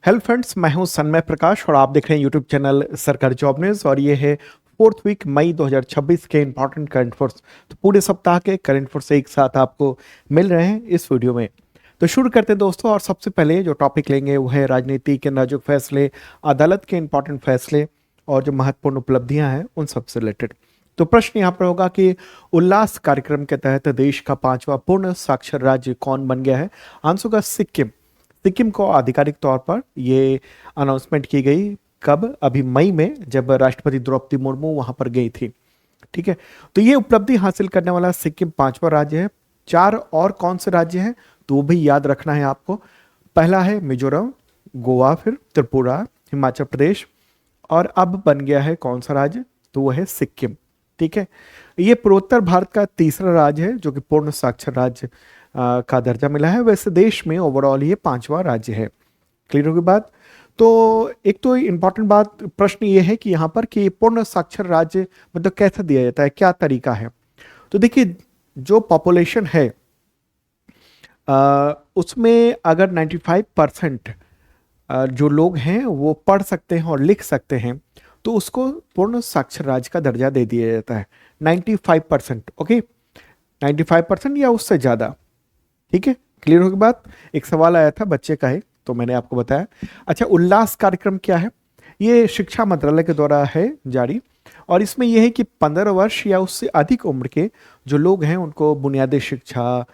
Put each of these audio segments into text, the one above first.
Hello friends, मैं हूं सन्मय प्रकाश और आप देख रहे हैं यूट्यूब चैनल सरकारी जॉब न्यूज़। और ये है फोर्थ वीक मई 2026 के इंपॉर्टेंट करंट अफेयर्स। तो पूरे सप्ताह के करंट अफेयर्स एक साथ आपको मिल रहे हैं इस वीडियो में। तो शुरू करते हैं दोस्तों। और सबसे पहले जो टॉपिक लेंगे वो है राजनीति के नाजुक फैसले, अदालत के इंपॉर्टेंट फैसले और जो महत्वपूर्ण उपलब्धियां हैं उन सबसे रिलेटेड। तो प्रश्न यहाँ पर होगा कि उल्लास कार्यक्रम के तहत देश का 5वां पूर्ण साक्षर राज्य कौन बन गया है? आंसर होगा सिक्किम। सिक्किम को आधिकारिक तौर पर ये अनाउंसमेंट की गई कब? अभी मई में, जब राष्ट्रपति द्रौपदी मुर्मू वहां पर गई थी। ठीक है, तो ये उपलब्धि हासिल करने वाला सिक्किम 5वां राज्य है। 4 और कौन से राज्य हैं तो वो भी याद रखना है आपको। पहला है मिजोरम, गोवा, फिर त्रिपुरा, हिमाचल प्रदेश, और अब बन गया है कौन सा राज्य? तो वो है सिक्किम। ठीक है, ये पूर्वोत्तर भारत का तीसरा राज्य है जो कि पूर्ण साक्षर राज्य का दर्जा मिला है। वैसे देश में ओवरऑल ये 5वां राज्य है। क्लियर होगी बात? तो एक तो इम्पॉर्टेंट बात, प्रश्न ये है कि यहाँ पर कि पूर्ण साक्षर राज्य मतलब कैसे दिया जाता है, क्या तरीका है? तो देखिए, जो पॉपुलेशन है उसमें अगर 95% जो लोग हैं वो पढ़ सकते हैं और लिख सकते हैं तो उसको पूर्ण साक्षर राज्य का दर्जा दे दिया जाता है। 95%, ओके, 95% या उससे ज़्यादा। ठीक है, क्लियर होगी बात? एक सवाल आया था बच्चे का है तो मैंने आपको बताया। अच्छा, उल्लास कार्यक्रम क्या है? ये शिक्षा मंत्रालय के द्वारा है जारी, और इसमें यह है कि 15 वर्ष या उससे अधिक उम्र के जो लोग हैं उनको बुनियादी शिक्षा,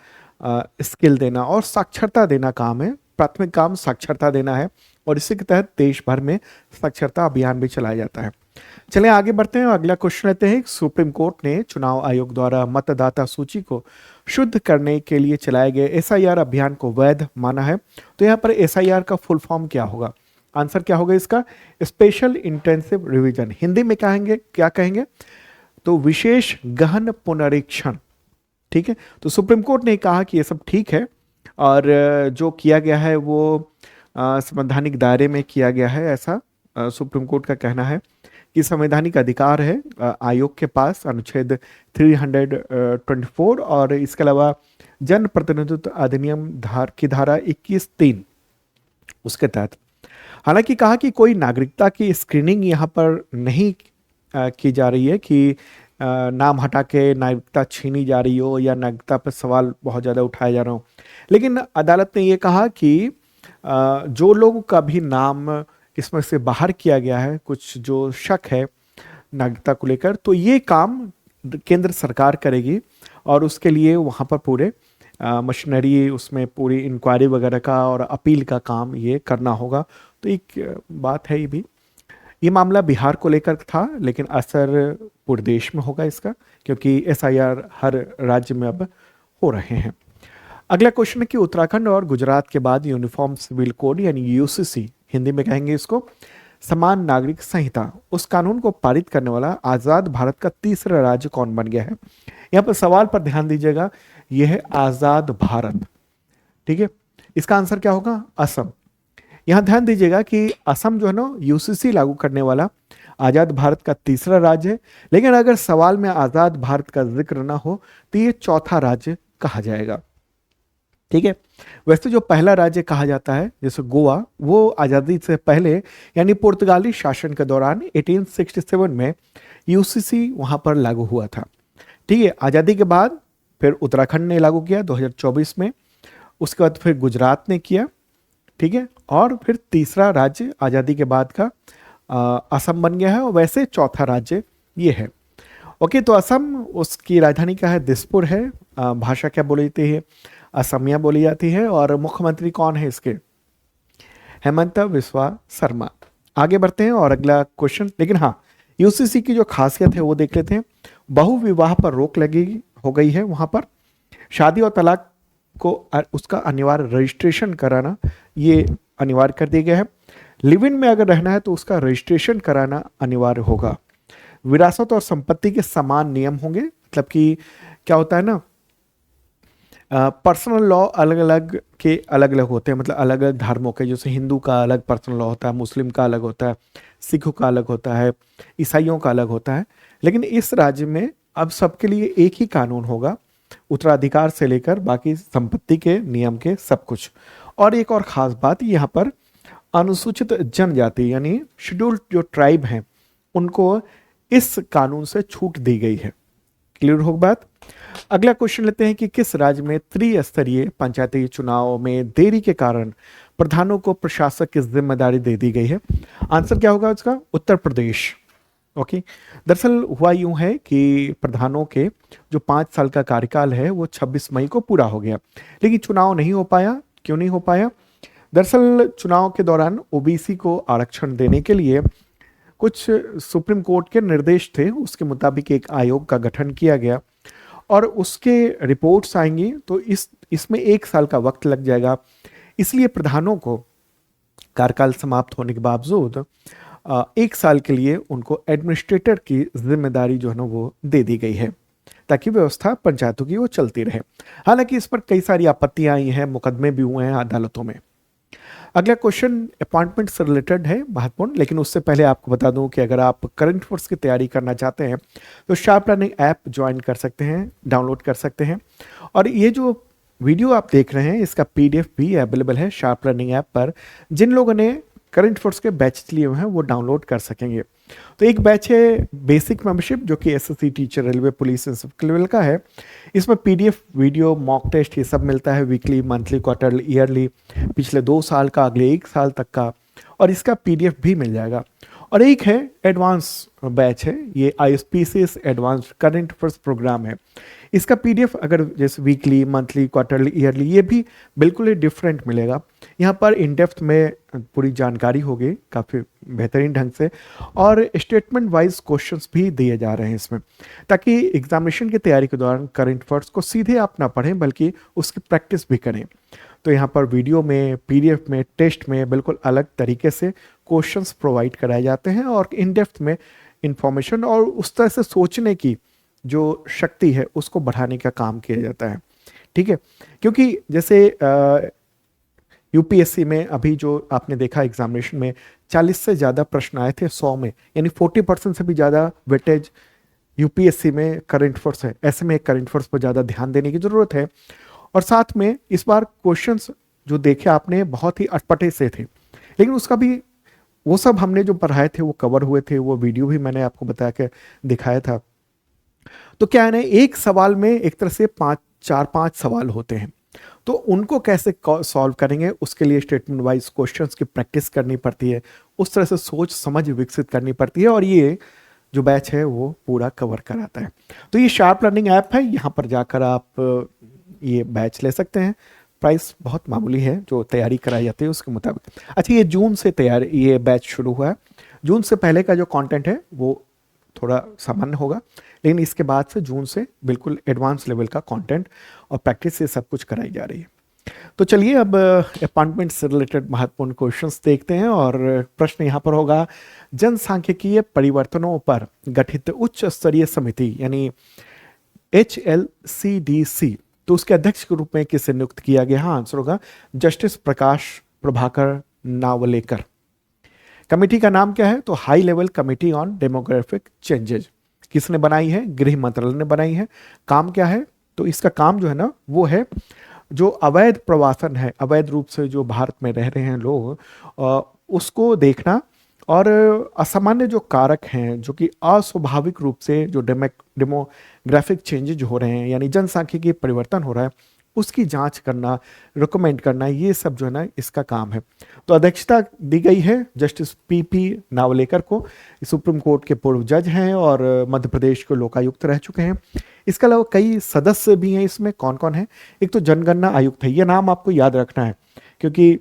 स्किल देना और साक्षरता देना काम है। प्राथमिक काम साक्षरता देना है, और इसी के तहत देश भर में साक्षरता अभियान भी चलाया जाता है। चलें आगे बढ़ते हैं। अगला क्वेश्चन लेते हैं। सुप्रीम कोर्ट ने चुनाव आयोग द्वारा मतदाता सूची को शुद्ध करने के लिए चलाए गए एसआईआर अभियान को वैध माना है। तो यहाँ पर एसआईआर का फुल फॉर्म क्या होगा? आंसर क्या होगा इसका? Special intensive revision. हिंदी में कहेंगे, क्या कहेंगे? तो विशेष गहन पुनरीक्षण। ठीक है, तो सुप्रीम कोर्ट ने कहा कि ये सब ठीक है और जो किया गया है वो संवैधानिक दायरे में किया गया है, ऐसा सुप्रीम कोर्ट का कहना है कि संवैधानिक अधिकार है आयोग के पास, अनुच्छेद 324, और इसके अलावा जन प्रतिनिधित्व अधिनियम की धारा 21(3) उसके तहत। हालांकि कहा कि कोई नागरिकता की स्क्रीनिंग यहाँ पर नहीं की जा रही है कि नाम हटा के नागरिकता छीनी जा रही हो या नागरिकता पर सवाल बहुत ज़्यादा उठाया जा रहा हो। लेकिन अदालत ने ये कहा कि जो लोगों का भी नाम इसमें से बाहर किया गया है, कुछ जो शक है नागरिकता को लेकर, तो ये काम केंद्र सरकार करेगी और उसके लिए वहाँ पर पूरे मशीनरी, उसमें पूरी इंक्वायरी वगैरह का और अपील का काम ये करना होगा। तो एक बात है ये भी, ये मामला बिहार को लेकर था लेकिन असर पूरे देश में होगा इसका, क्योंकि एसआईआर हर राज्य में अब हो रहे हैं। अगला क्वेश्चन है कि उत्तराखंड और गुजरात के बाद यूनिफॉर्म सिविल कोड यानी यूसीसी, हिंदी में कहेंगे इसको समान नागरिक संहिता, उस कानून को पारित करने वाला आजाद भारत का तीसरा राज्य कौन बन गया है? यहाँ पर सवाल पर ध्यान दीजिएगा, यह है आजाद भारत। ठीक है, इसका आंसर क्या होगा? असम। यहाँ ध्यान दीजिएगा कि असम जो है ना यूसीसी लागू करने वाला आजाद भारत का तीसरा राज्य है, लेकिन अगर सवाल में आजाद भारत का जिक्र ना हो तो ये चौथा राज्य कहा जाएगा। ठीक है, वैसे जो पहला राज्य कहा जाता है जैसे गोवा, वो आज़ादी से पहले यानी पुर्तगाली शासन के दौरान 1867 में यूसीसी वहां पर लागू हुआ था। ठीक है, आज़ादी के बाद फिर उत्तराखंड ने लागू किया 2024 में, उसके बाद फिर गुजरात ने किया। ठीक है, और फिर तीसरा राज्य आज़ादी के बाद का असम बन गया है, और वैसे चौथा राज्य ये है। ओके, तो असम, उसकी राजधानी क्या है? दिसपुर है। भाषा क्या बोली जाती है? असमिया बोली जाती है। और मुख्यमंत्री कौन है इसके? हेमंत बिस्वा शर्मा। आगे बढ़ते हैं और अगला क्वेश्चन, लेकिन हाँ, यूसीसी की जो खासियत है वो देख लेते हैं। बहु विवाह पर रोक लगी हो गई है वहां पर। शादी और तलाक को उसका अनिवार्य रजिस्ट्रेशन कराना ये अनिवार्य कर दिया गया है। लिव इन में अगर रहना है तो उसका रजिस्ट्रेशन कराना अनिवार्य होगा। विरासत और संपत्ति के समान नियम होंगे, मतलब कि क्या होता है ना, पर्सनल लॉ अलग अलग होते हैं, मतलब अलग अलग धर्मों के, जैसे हिंदू का अलग पर्सनल लॉ होता है, मुस्लिम का अलग होता है, सिखों का अलग होता है, ईसाइयों का अलग होता है। लेकिन इस राज्य में अब सबके लिए एक ही कानून होगा, उत्तराधिकार से लेकर बाकी संपत्ति के नियम के सब कुछ। और एक और ख़ास बात यहाँ पर, अनुसूचित जनजाति यानी शेड्यूल्ड जो ट्राइब हैं उनको इस कानून से छूट दी गई है। क्लियर हो बात। अगला क्वेश्चन लेते हैं कि किस राज्य में त्रिस्तरीय पंचायती चुनाव में देरी के कारण प्रधानों को प्रशासक की जिम्मेदारी दे दी गई है। आंसर क्या होगा इसका? उत्तर प्रदेश। ओके, दरअसल हुआ यूं है कि प्रधानों के जो 5 साल का कार्यकाल है वो 26 मई को पूरा हो गया, लेकिन चुनाव नहीं हो पाया। क्यों नहीं हो पाया? दरअसल चुनाव के दौरान ओबीसी को आरक्षण देने के लिए कुछ सुप्रीम कोर्ट के निर्देश थे, उसके मुताबिक एक आयोग का गठन किया गया और उसके रिपोर्ट्स आएंगी तो इसमें 1 साल का वक्त लग जाएगा। इसलिए प्रधानों को कार्यकाल समाप्त होने के बावजूद 1 साल के लिए उनको एडमिनिस्ट्रेटर की जिम्मेदारी जो है ना वो दे दी गई है, ताकि व्यवस्था पंचायतों की वो चलती रहे। हालांकि इस पर कई सारी आपत्तियां आई हैं, मुकदमे भी हुए हैं अदालतों में। अगला क्वेश्चन अपॉइंटमेंट से रिलेटेड है, महत्वपूर्ण, लेकिन उससे पहले आपको बता दूं कि अगर आप करंट अफेयर्स की तैयारी करना चाहते हैं तो शार्प लर्निंग ऐप ज्वाइन कर सकते हैं, डाउनलोड कर सकते हैं। और ये जो वीडियो आप देख रहे हैं इसका पीडीएफ भी अवेलेबल है शार्प लर्निंग ऐप पर। जिन लोगों ने करंट अफेयर्स के बैच लिए हुए हैं वो डाउनलोड कर सकेंगे। तो एक बैच है बेसिक मेंबरशिप जो कि एसएससी टीचर, रेलवे, पुलिस इन सब लेवल का है। इसमें पीडीएफ, वीडियो, मॉक टेस्ट ये सब मिलता है, वीकली, मंथली, क्वार्टरली, ईयरली, पिछले 2 साल का, अगले 1 साल तक का, और इसका पीडीएफ भी मिल जाएगा। और एक है एडवांस बैच है, ये आईएसपीसीएस एडवांस्ड करंट अफेयर्स प्रोग्राम है। इसका पीडीएफ अगर जैसे वीकली, मंथली, क्वार्टरली, ईयरली, ये भी बिल्कुल ही डिफरेंट मिलेगा। यहाँ पर इन डेप्थ में पूरी जानकारी होगी काफ़ी बेहतरीन ढंग से, और स्टेटमेंट वाइज क्वेश्चंस भी दिए जा रहे हैं इसमें, ताकि एग्जामिनेशन की तैयारी के दौरान करंट अफेयर्स को सीधे आप ना पढ़ें बल्कि उसकी प्रैक्टिस भी करें। तो यहाँ पर वीडियो में, पीडीएफ में, टेस्ट में बिल्कुल अलग तरीके से क्वेश्चंस प्रोवाइड कराए जाते हैं और इन डेप्थ में इंफॉर्मेशन और उस तरह से सोचने की जो शक्ति है उसको बढ़ाने का काम किया जाता है। ठीक है, क्योंकि जैसे यूपीएससी में अभी जो आपने देखा एग्जामिनेशन में 40 से ज़्यादा प्रश्न आए थे 100 में, यानी 40% से भी ज़्यादा वेटेज यूपीएससी में करंट अफेयर्स है। ऐसे में करंट अफेयर्स पर ज़्यादा ध्यान देने की ज़रूरत है। और साथ में इस बार क्वेश्चंस जो देखे आपने बहुत ही अटपटे से थे, लेकिन उसका भी वो सब हमने जो पढ़ाए थे वो कवर हुए थे, वो वीडियो भी मैंने आपको बता के दिखाया था। तो क्या है ना, एक सवाल में एक तरह से 4-5 सवाल होते हैं, तो उनको कैसे सॉल्व करेंगे उसके लिए स्टेटमेंट वाइज क्वेश्चंस की प्रैक्टिस करनी पड़ती है, उस तरह से सोच समझ विकसित करनी पड़ती है, और ये जो बैच है वो पूरा कवर कराता है। तो ये शार्प लर्निंग ऐप है, यहाँ पर जाकर आप ये बैच ले सकते हैं। प्राइस बहुत मामूली है, जो तैयारी कराई जाती है उसके मुताबिक। अच्छा, ये जून से तैयारी, ये बैच शुरू हुआ है। जून से पहले का जो कंटेंट है वो थोड़ा सामान्य होगा, लेकिन इसके बाद से जून से बिल्कुल एडवांस लेवल का कंटेंट और प्रैक्टिस से सब कुछ कराई जा रही है। तो चलिए अब अपॉइंटमेंट से रिलेटेड महत्वपूर्ण क्वेश्चंस देखते हैं, और प्रश्न यहाँ पर होगा, जनसांख्यिकीय परिवर्तनों पर गठित उच्च स्तरीय समिति यानी HLCDC, तो उसके अध्यक्ष के रूप में किसे नियुक्त किया गया? हाँ, आंसर होगा जस्टिस प्रकाश प्रभाकर नावलेकर। कमेटी का नाम क्या है? तो high level committee on demographic changes. किसने बनाई है? गृह मंत्रालय ने बनाई है। काम क्या है? तो इसका काम जो है ना वो है जो अवैध प्रवासन है, अवैध रूप से जो भारत में रह रहे हैं लोग, उसको देखना, और असामान्य जो कारक हैं जो कि अस्वाभाविक रूप से जो डेमोग्राफिक चेंजेज हो रहे हैं यानी जनसांख्यिकीय परिवर्तन हो रहा है उसकी जांच करना, रिकमेंड करना, ये सब जो है ना इसका काम है। तो अध्यक्षता दी गई है जस्टिस पीपी नावलेकर को। सुप्रीम कोर्ट के पूर्व जज हैं और मध्य प्रदेश के लोकायुक्त रह चुके हैं। इसके अलावा कई सदस्य भी हैं इसमें। कौन कौन है? एक तो जनगणना आयुक्त है, ये नाम आपको याद रखना है, क्योंकि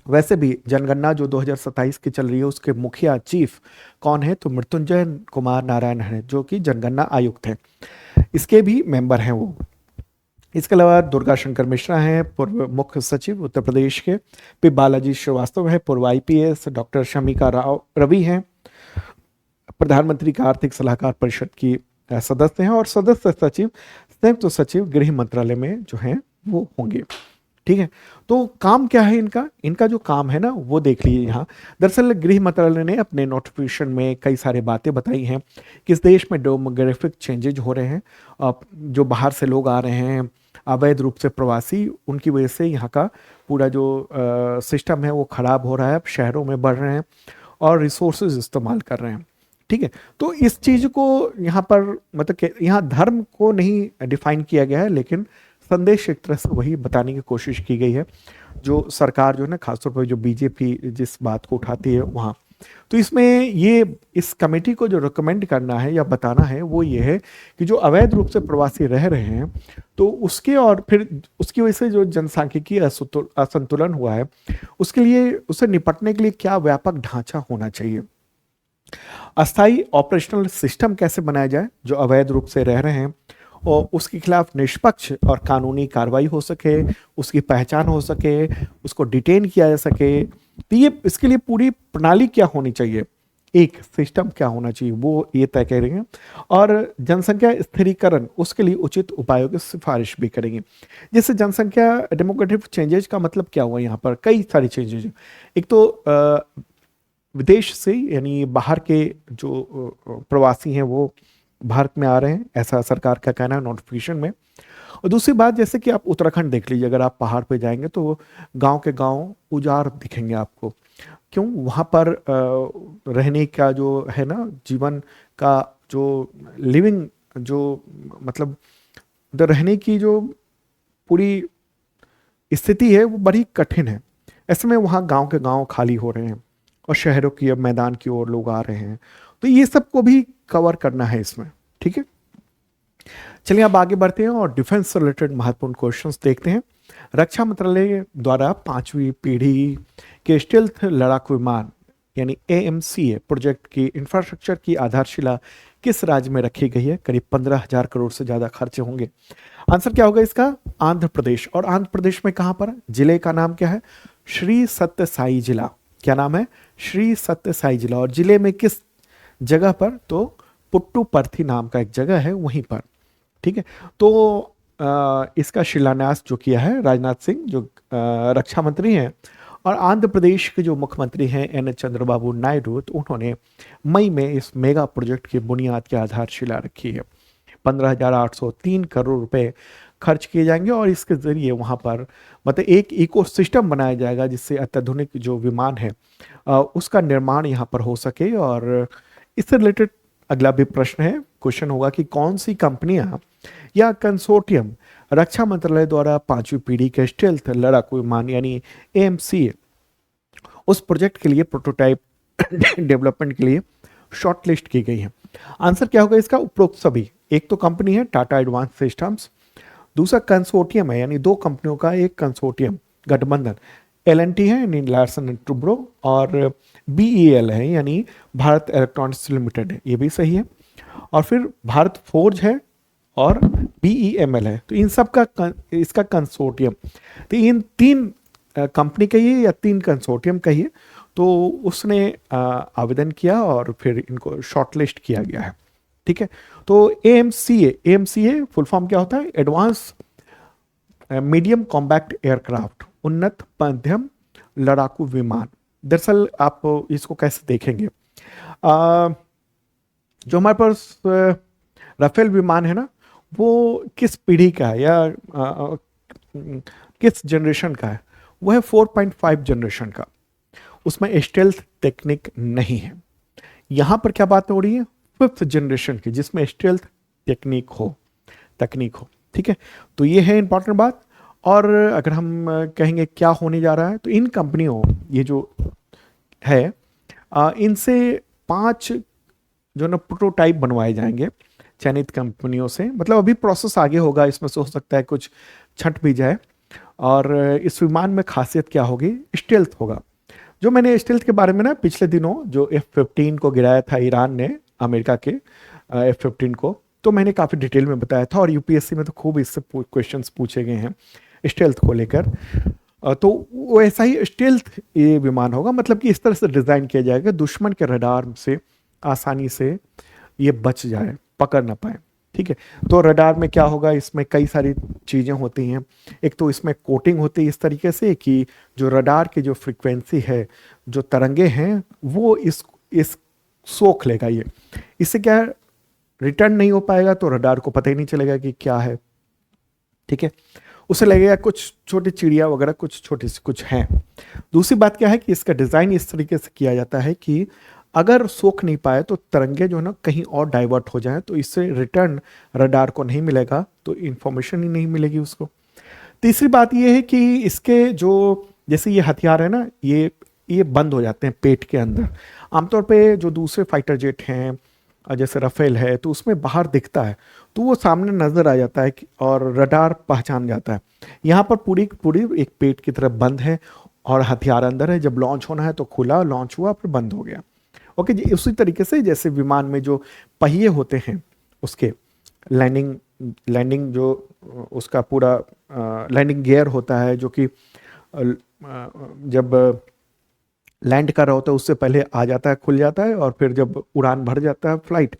वैसे भी जनगणना जो 2027 की चल रही है उसके मुखिया चीफ कौन है? तो मृत्युंजय कुमार नारायण है, जो कि जनगणना आयुक्त हैं। इसके भी मेंबर हैं वो। इसके अलावा दुर्गा शंकर मिश्रा हैं, पूर्व मुख्य सचिव उत्तर प्रदेश के। पी बालाजी श्रीवास्तव है, पूर्व आईपीएस। डॉक्टर शमिका राव रवि हैं, प्रधानमंत्री का आर्थिक सलाहकार परिषद की सदस्य हैं, और सदस्य सचिव, संयुक्त सचिव गृह मंत्रालय में जो हैं वो होंगे। ठीक है, तो काम क्या है इनका? इनका जो काम है ना वो देख लीजिए यहाँ। दरअसल गृह मंत्रालय ने अपने नोटिफिकेशन में कई सारी बातें बताई हैं कि इस देश में डेमोग्राफिक चेंजेज हो रहे हैं, जो बाहर से लोग आ रहे हैं, अवैध रूप से प्रवासी, उनकी वजह से यहाँ का पूरा जो सिस्टम है वो खराब हो रहा है, शहरों में बढ़ रहे हैं और रिसोर्सेज इस्तेमाल कर रहे हैं। ठीक है, तो इस चीज को यहाँ पर मतलब कि यहाँ धर्म को नहीं डिफाइन किया गया है, लेकिन संदेश एक तरह से वही बताने की कोशिश की गई है जो सरकार जो है ना, खासतौर पर जो बीजेपी जिस बात को उठाती है वहाँ। तो इसमें ये इस कमेटी को जो रिकमेंड करना है या बताना है वो ये है कि जो अवैध रूप से प्रवासी रह रहे हैं तो उसके और फिर उसकी वजह से जो जनसांख्यिकीय असंतुलन हुआ है उसके लिए, उससे निपटने के लिए क्या व्यापक ढांचा होना चाहिए, अस्थायी ऑपरेशनल सिस्टम कैसे बनाया जाए जो अवैध रूप से रह रहे हैं और उसके खिलाफ निष्पक्ष और कानूनी कार्रवाई हो सके, उसकी पहचान हो सके, उसको डिटेन किया जा सके। तो ये इसके लिए पूरी प्रणाली क्या होनी चाहिए, एक सिस्टम क्या होना चाहिए, वो ये तय करेंगे। और जनसंख्या स्थिरीकरण, उसके लिए उचित उपायों की सिफारिश भी करेंगे। जैसे जनसंख्या डेमोग्राफिक चेंजेज का मतलब क्या हुआ, यहाँ पर कई सारी चेंजेज। एक तो विदेश से यानी बाहर के जो प्रवासी हैं वो भारत में आ रहे हैं, ऐसा सरकार का कहना है नोटिफिकेशन में। और दूसरी बात, जैसे कि आप उत्तराखंड देख लीजिए, अगर आप पहाड़ पे जाएंगे तो गांव के गांव उजाड़ दिखेंगे आपको। क्यों? वहाँ पर रहने का जो है ना, जीवन का जो लिविंग जो मतलब रहने की जो पूरी स्थिति है वो बड़ी कठिन है। ऐसे में वहाँ गांव के गांव खाली हो रहे हैं और शहरों की अब मैदान की ओर लोग आ रहे हैं। तो ये सब को भी कवर करना है इसमें। ठीक है, चलिए अब आगे बढ़ते हैं और डिफेंस से रिलेटेड महत्वपूर्ण क्वेश्चंस देखते हैं। रक्षा मंत्रालय द्वारा 5वीं पीढ़ी के स्टेल्थ लड़ाकू विमान यानी AMCA प्रोजेक्ट की इंफ्रास्ट्रक्चर की आधारशिला किस राज्य में रखी गई है? करीब 15,000 करोड़ से ज्यादा खर्चे होंगे। आंसर क्या होगा इसका? आंध्र प्रदेश। और आंध्र प्रदेश में कहां पर? जिले का नाम क्या है? श्री सत्य साई जिला। क्या नाम है? श्री सत्य साई जिला। और जिले में किस जगह पर? तो पुट्टुपर्थी नाम का एक जगह है वहीं पर। ठीक है, तो इसका शिलान्यास जो किया है राजनाथ सिंह जो रक्षा मंत्री हैं, और आंध्र प्रदेश के जो मुख्यमंत्री हैं N चंद्रबाबू नायडू, तो उन्होंने मई में इस मेगा प्रोजेक्ट की बुनियाद की आधारशिला रखी है। 15,803 करोड़ रुपए खर्च किए जाएंगे और इसके जरिए वहाँ पर मतलब एक इकोसिस्टम बनाया जाएगा जिससे अत्याधुनिक जो विमान है उसका निर्माण यहाँ पर हो सके। और इससे रिलेटेड अगला भी प्रश्न है, क्वेश्चन होगा कि कौन सी कंपनियां या कंसोर्टियम रक्षा मंत्रालय द्वारा 5वीं पीढ़ी के स्टेल्थ लड़ाकू विमान यानी AMCA उस प्रोजेक्ट के लिए प्रोटोटाइप डेवलपमेंट के लिए शॉर्टलिस्ट की गई है। आंसर क्या होगा इसका? उपरोक्त सभी। एक तो कंपनी है टाटा एडवांस सिस्टम्स, दूसरा कंसोर्टियम है यानी दो कंपनियों का एक कंसोर्टियम गठबंधन, L&T है यानी लार्सन एंड टुब्रो, और BEL है यानी भारत इलेक्ट्रॉनिक्स लिमिटेड है, ये भी सही है। और फिर भारत फोर्ज है और BEML है। तो इन सब का इसका कंसोर्टियम, तो इन तीन कंपनी कहिए या तीन कंसोर्टियम कहिए, तो उसने आवेदन किया और फिर इनको शॉर्टलिस्ट किया गया है। ठीक है, तो AMCA फुल फॉर्म क्या होता है? एडवांस मीडियम कॉम्बैक्ट एयरक्राफ्ट, उन्नत मध्यम लड़ाकू विमान। दरअसल आप इसको कैसे देखेंगे, जो हमारे पास राफेल विमान है ना, वो किस पीढ़ी का है या किस जनरेशन का है? वो है 4.5 जनरेशन का। उसमें स्टेल्थ टेक्निक नहीं है। यहाँ पर क्या बात हो रही है? 5th जनरेशन की, जिसमें स्टेल्थ तकनीक हो। ठीक है, तो ये है इंपॉर्टेंट बात। और अगर हम कहेंगे क्या होने जा रहा है, तो इन कंपनियों ये जो है इनसे 5 जो ना प्रोटोटाइप बनवाए जाएंगे चयनित कंपनियों से। मतलब अभी प्रोसेस आगे होगा, इसमें से हो सकता है कुछ छट भी जाए। और इस विमान में खासियत क्या होगी? स्टेल्थ होगा। जो मैंने स्टेल्थ के बारे में ना पिछले दिनों जो F-15 को गिराया था ईरान ने अमेरिका के F-15 को, तो मैंने काफ़ी डिटेल में बताया था और UPSC में तो खूब इससे क्वेश्चंस पूछे गए हैं स्टेल्थ को लेकर। तो वैसा ही स्टेल्थ ये विमान होगा, मतलब कि इस तरह से डिज़ाइन किया जाएगा दुश्मन के रडार से आसानी से ये बच जाए, पकड़ ना पाए। ठीक है, तो रडार में क्या होगा? इसमें कई सारी चीज़ें होती हैं। एक तो इसमें कोटिंग होती है इस तरीके से कि जो रडार की जो फ्रीक्वेंसी है, जो तरंगे हैं, वो इस सोख लेगा ये। इससे क्या रिटर्न नहीं हो पाएगा, तो रडार को पता ही नहीं चलेगा कि क्या है। ठीक है, उसे लगेगा कुछ छोटी चिड़िया वगैरह कुछ छोटी सी कुछ हैं। दूसरी बात क्या है कि इसका डिज़ाइन इस तरीके से किया जाता है कि अगर सोख नहीं पाए तो तरंगे जो है ना कहीं और डाइवर्ट हो जाए, तो इससे रिटर्न रडार को नहीं मिलेगा, तो इन्फॉर्मेशन ही नहीं मिलेगी उसको। तीसरी बात ये है कि इसके जो जैसे ये हथियार है ना, ये बंद हो जाते हैं पेट के अंदर। आमतौर पे जो दूसरे फाइटर जेट हैं जैसे राफेल है, तो उसमें बाहर दिखता है, तो वो सामने नजर आ जाता है और रडार पहचान जाता है। यहाँ पर पूरी पूरी एक पेट की तरफ बंद है और हथियार अंदर है। जब लॉन्च होना है तो खुला, लॉन्च हुआ फिर बंद हो गया। ओके जी, उसी तरीके से जैसे विमान में जो पहिए होते हैं उसके लैंडिंग लैंडिंग जो उसका पूरा लैंडिंग गियर होता है, जो कि जब लैंड कर रहा होता है उससे पहले आ जाता है, खुल जाता है, और फिर जब उड़ान भर जाता है फ्लाइट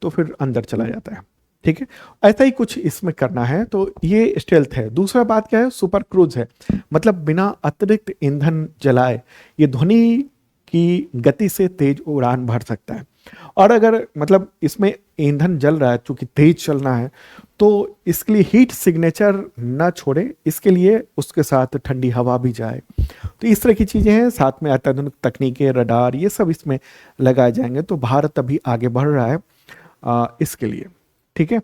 तो फिर अंदर चला जाता है। ठीक है, ऐसा ही कुछ इसमें करना है, तो ये स्टेल्थ है। दूसरा बात क्या है, सुपर क्रूज है, मतलब बिना अतिरिक्त ईंधन जलाए ये ध्वनि की गति से तेज उड़ान भर सकता है। और अगर मतलब इसमें ईंधन जल रहा है, चूंकि तेज चलना है, तो इसके लिए हीट सिग्नेचर ना छोड़े, इसके लिए उसके साथ ठंडी हवा भी जाए। तो इस तरह की चीज़ें हैं, साथ में अत्याधुनिक तकनीकें, रडार, ये सब इसमें लगाए जाएंगे। तो भारत अभी आगे बढ़ रहा है इसके लिए। ठीक है,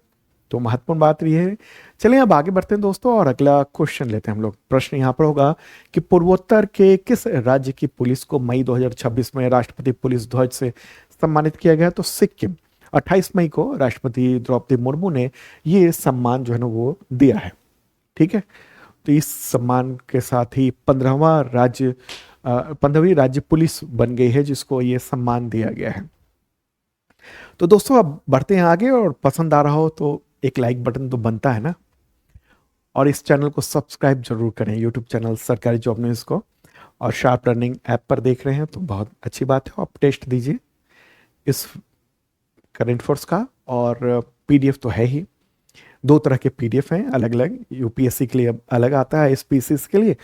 तो महत्वपूर्ण बात ये है। चलिए अब आगे बढ़ते हैं दोस्तों, और अगला क्वेश्चन लेते हैं हम लोग। प्रश्न यहाँ पर होगा कि पूर्वोत्तर के किस राज्य की पुलिस को मई 2026 में राष्ट्रपति पुलिस ध्वज से सम्मानित किया गया? तो सिक्किम। 28 मई को राष्ट्रपति द्रौपदी मुर्मू ने ये सम्मान जो है ना वो दिया है। ठीक है, तो इस सम्मान के साथ ही 15वीं राज्य पुलिस बन गई है जिसको ये सम्मान दिया गया है। तो दोस्तों अब बढ़ते हैं आगे, और पसंद आ रहा हो तो एक लाइक बटन तो बनता है ना, और इस चैनल को सब्सक्राइब जरूर करें, यूट्यूब चैनल सरकारी जॉब न्यूज़ को। और शार्प लर्निंग ऐप पर देख रहे हैं तो बहुत अच्छी बात है, आप टेस्ट दीजिए इस करंट फोर्स का। और पीडीएफ तो है ही, दो तरह के पीडीएफ हैं अलग अलग, यूपीएससी के लिए अलग आता है, एसपीसीएस के लिए,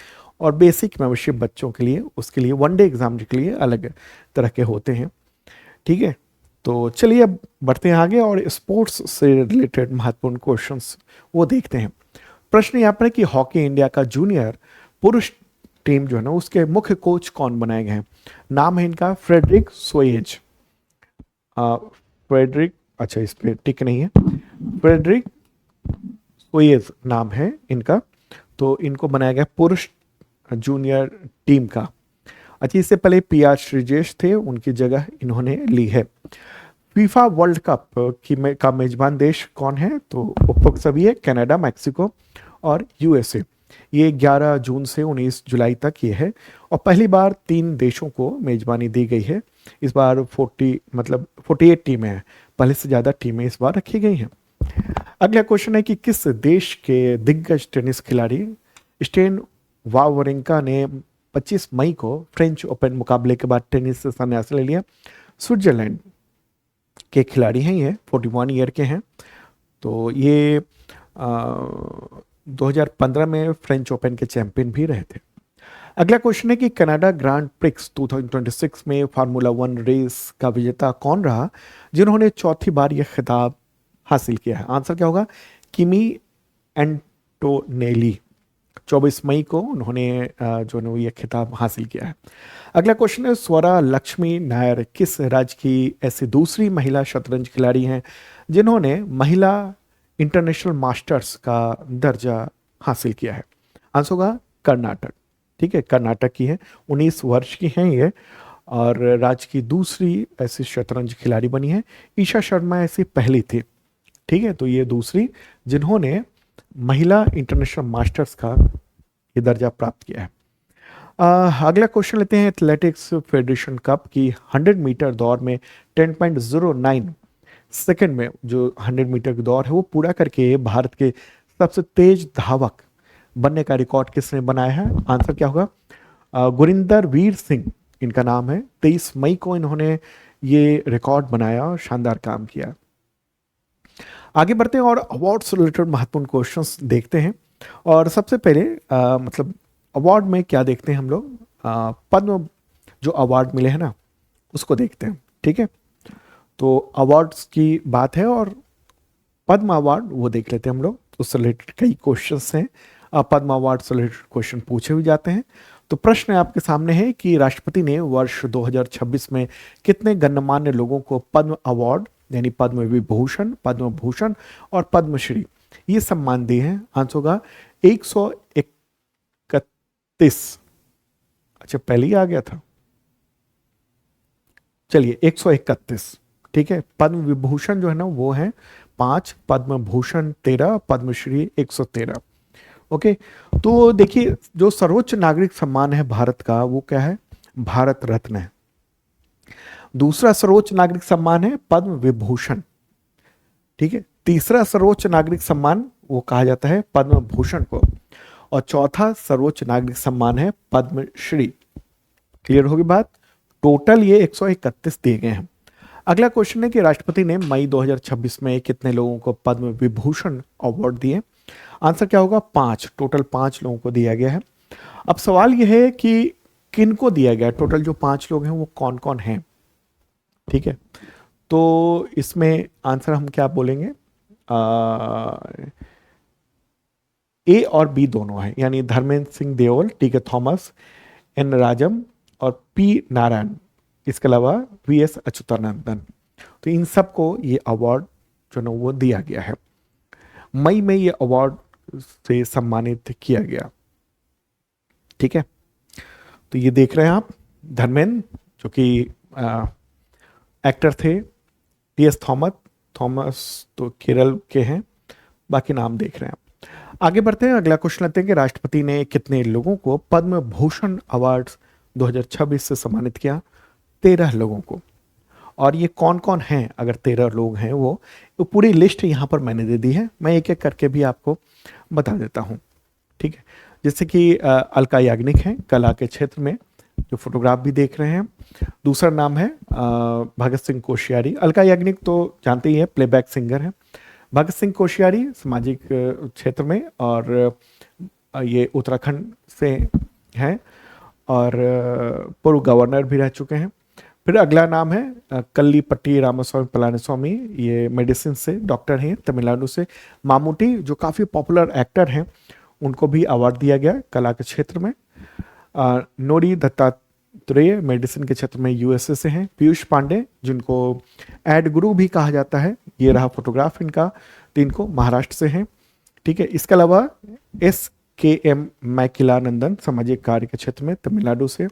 और बेसिक मेंबरशिप बच्चों के लिए, उसके लिए वनडे एग्जाम के लिए अलग तरह के होते हैं। ठीक है, तो चलिए अब बढ़ते हैं आगे, और स्पोर्ट्स से रिलेटेड महत्वपूर्ण क्वेश्चंस वो देखते हैं। प्रश्न यहाँ पर है कि हॉकी इंडिया का जूनियर पुरुष टीम जो है ना उसके मुख्य कोच कौन बनाए गए हैं? नाम है इनका फ्रेडरिक सोएज। फ्रेडरिक, अच्छा इस पे टिक नहीं है, फ्रेडरिक सोएज नाम है इनका। तो इनको बनाया गया पुरुष जूनियर टीम का। अच्छा, इससे पहले पीआर श्रीजेश थे, उनकी जगह इन्होंने ली है। फीफा वर्ल्ड कप का मेजबान देश कौन है? तो उपभोग सभी है, कनाडा, मैक्सिको और यूएसए। ये 11 जून से 19 जुलाई तक ये है, और पहली बार 3 देशों को मेजबानी दी गई है। इस बार 48 टीमें हैं, पहले से ज़्यादा टीमें इस बार रखी गई हैं। अगला क्वेश्चन है कि किस देश के दिग्गज टेनिस खिलाड़ी स्टेन वावरिंका ने 25 मई को फ्रेंच ओपन मुकाबले के बाद टेनिस से संन्यास ले लिया? स्विट्जरलैंड के खिलाड़ी हैं, ये 41 ईयर के हैं। तो ये 2015 में फ्रेंच ओपन के चैंपियन भी रहे थे। अगला क्वेश्चन है कि कनाडा ग्रांड प्रिक्स 2026 में फार्मूला 1 रेस का विजेता कौन रहा जिन्होंने चौथी बार यह खिताब हासिल किया है? आंसर क्या होगा? Kimi Antonelli. 24 मई को उन्होंने जो है ये खिताब हासिल किया है। अगला क्वेश्चन है स्वरा लक्ष्मी नायर किस राज्य की ऐसी दूसरी महिला शतरंज खिलाड़ी हैं जिन्होंने महिला इंटरनेशनल मास्टर्स का दर्जा हासिल किया है? आंसर होगा कर्नाटक। ठीक है, कर्नाटक की है, 19 वर्ष की हैं ये, और राज्य की दूसरी ऐसी शतरंज खिलाड़ी बनी है। ईशा शर्मा ऐसी पहली थी। ठीक है, तो ये दूसरी जिन्होंने महिला इंटरनेशनल मास्टर्स का ये दर्जा प्राप्त किया है। अगला क्वेश्चन लेते हैं एथलेटिक्स फेडरेशन कप की 100 मीटर दौड़ में 10.09 सेकंड में जो 100 मीटर की दौड़ है वो पूरा करके भारत के सबसे तेज धावक बनने का रिकॉर्ड किसने बनाया है? आंसर क्या होगा? गुरिंदर वीर सिंह इनका नाम है। 23 मई को इन्होंने ये रिकॉर्ड बनाया और शानदार काम किया। आगे बढ़ते हैं और अवार्ड से रिलेटेड महत्वपूर्ण क्वेश्चंस देखते हैं। और सबसे पहले मतलब अवार्ड में क्या देखते हैं हम लोग? पद्म जो अवार्ड मिले हैं ना उसको देखते हैं। ठीक है, तो अवार्ड्स की बात है और पद्म अवार्ड वो देख लेते हैं हम लोग। उससे रिलेटेड कई क्वेश्चंस हैं। पद्म अवार्ड से रिलेटेड क्वेश्चन पूछे भी जाते हैं। तो प्रश्न आपके सामने है कि राष्ट्रपति ने वर्ष 2026 में कितने गणमान्य लोगों को पद्म अवार्ड यानी पद्म विभूषण, पद्म भूषण और पद्मश्री ये सम्मान दिए हैं? आंसर होगा 131। अच्छा, पहले ही आ गया था, चलिए 131। ठीक है, पद्म विभूषण जो है ना वो है 5, पद्म भूषण 13, पद्मश्री 113। ओके, तो देखिए जो सर्वोच्च नागरिक सम्मान है भारत का वो क्या है? भारत रत्न है। दूसरा सर्वोच्च नागरिक सम्मान है पद्म विभूषण। ठीक है, तीसरा सर्वोच्च नागरिक सम्मान वो कहा जाता है पद्म भूषण को, और चौथा सर्वोच्च नागरिक सम्मान है पद्मश्री। क्लियर होगी बात? टोटल ये 131 दिए गए हैं। अगला क्वेश्चन है कि राष्ट्रपति ने मई 2026 में कितने लोगों को पद्म विभूषण अवार्ड दिए? आंसर क्या होगा? 5। टोटल 5 लोगों को दिया गया है। अब सवाल यह है कि किनको दिया गया? टोटल जो 5 लोग हैं वो कौन कौन हैं? ठीक है, तो इसमें आंसर हम क्या बोलेंगे? ए और बी दोनों हैं, यानी धर्मेंद्र सिंह देओल, टी.के. थॉमस, एन राजम और पी नारायण, इसके अलावा वी.एस. अच्युतानंदन। तो इन सबको ये अवार्ड जो ना वो दिया गया है। मई में ये अवार्ड से सम्मानित किया गया। ठीक है, तो ये देख रहे हैं आप, धर्मेंद्र जो कि एक्टर थे, टी.एस. थॉमस, तो केरल के हैं, बाकी नाम देख रहे हैं आप। आगे बढ़ते हैं, अगला क्वेश्चन लेते हैं कि राष्ट्रपति ने कितने लोगों को पद्म भूषण अवार्ड 2026 से सम्मानित किया? 13 लोगों को। और ये कौन कौन हैं? अगर 13 लोग हैं वो तो पूरी लिस्ट यहाँ पर मैंने दे दी है, मैं एक एक करके भी आपको बता देता हूँ। ठीक है, जैसे कि अलका याग्निक है कला के क्षेत्र में, जो फोटोग्राफ भी देख रहे हैं। दूसरा नाम है भगत सिंह कोश्यारी। अलका याग्निक तो जानते ही है, प्लेबैक सिंगर है। भगत सिंह कोश्यारी सामाजिक क्षेत्र में, और ये उत्तराखंड से हैं और पूर्व गवर्नर भी रह चुके हैं। फिर अगला नाम है कल्लीपट्टी रामास्वामी पलानीस्वामी, ये मेडिसिन से डॉक्टर हैं, तमिलनाडु से। मामूटी जो काफ़ी पॉपुलर एक्टर हैं, उनको भी अवार्ड दिया गया कला के क्षेत्र में। नोरी दत्तात्रेय मेडिसिन के क्षेत्र में यूएसए से हैं। पीयूष पांडे जिनको एड गुरु भी कहा जाता है, ये रहा फोटोग्राफ इनका, तो इनको महाराष्ट्र से हैं। ठीक है, इसके अलावा SKM मैकिलानंदन सामाजिक कार्य के क्षेत्र में तमिलनाडु से।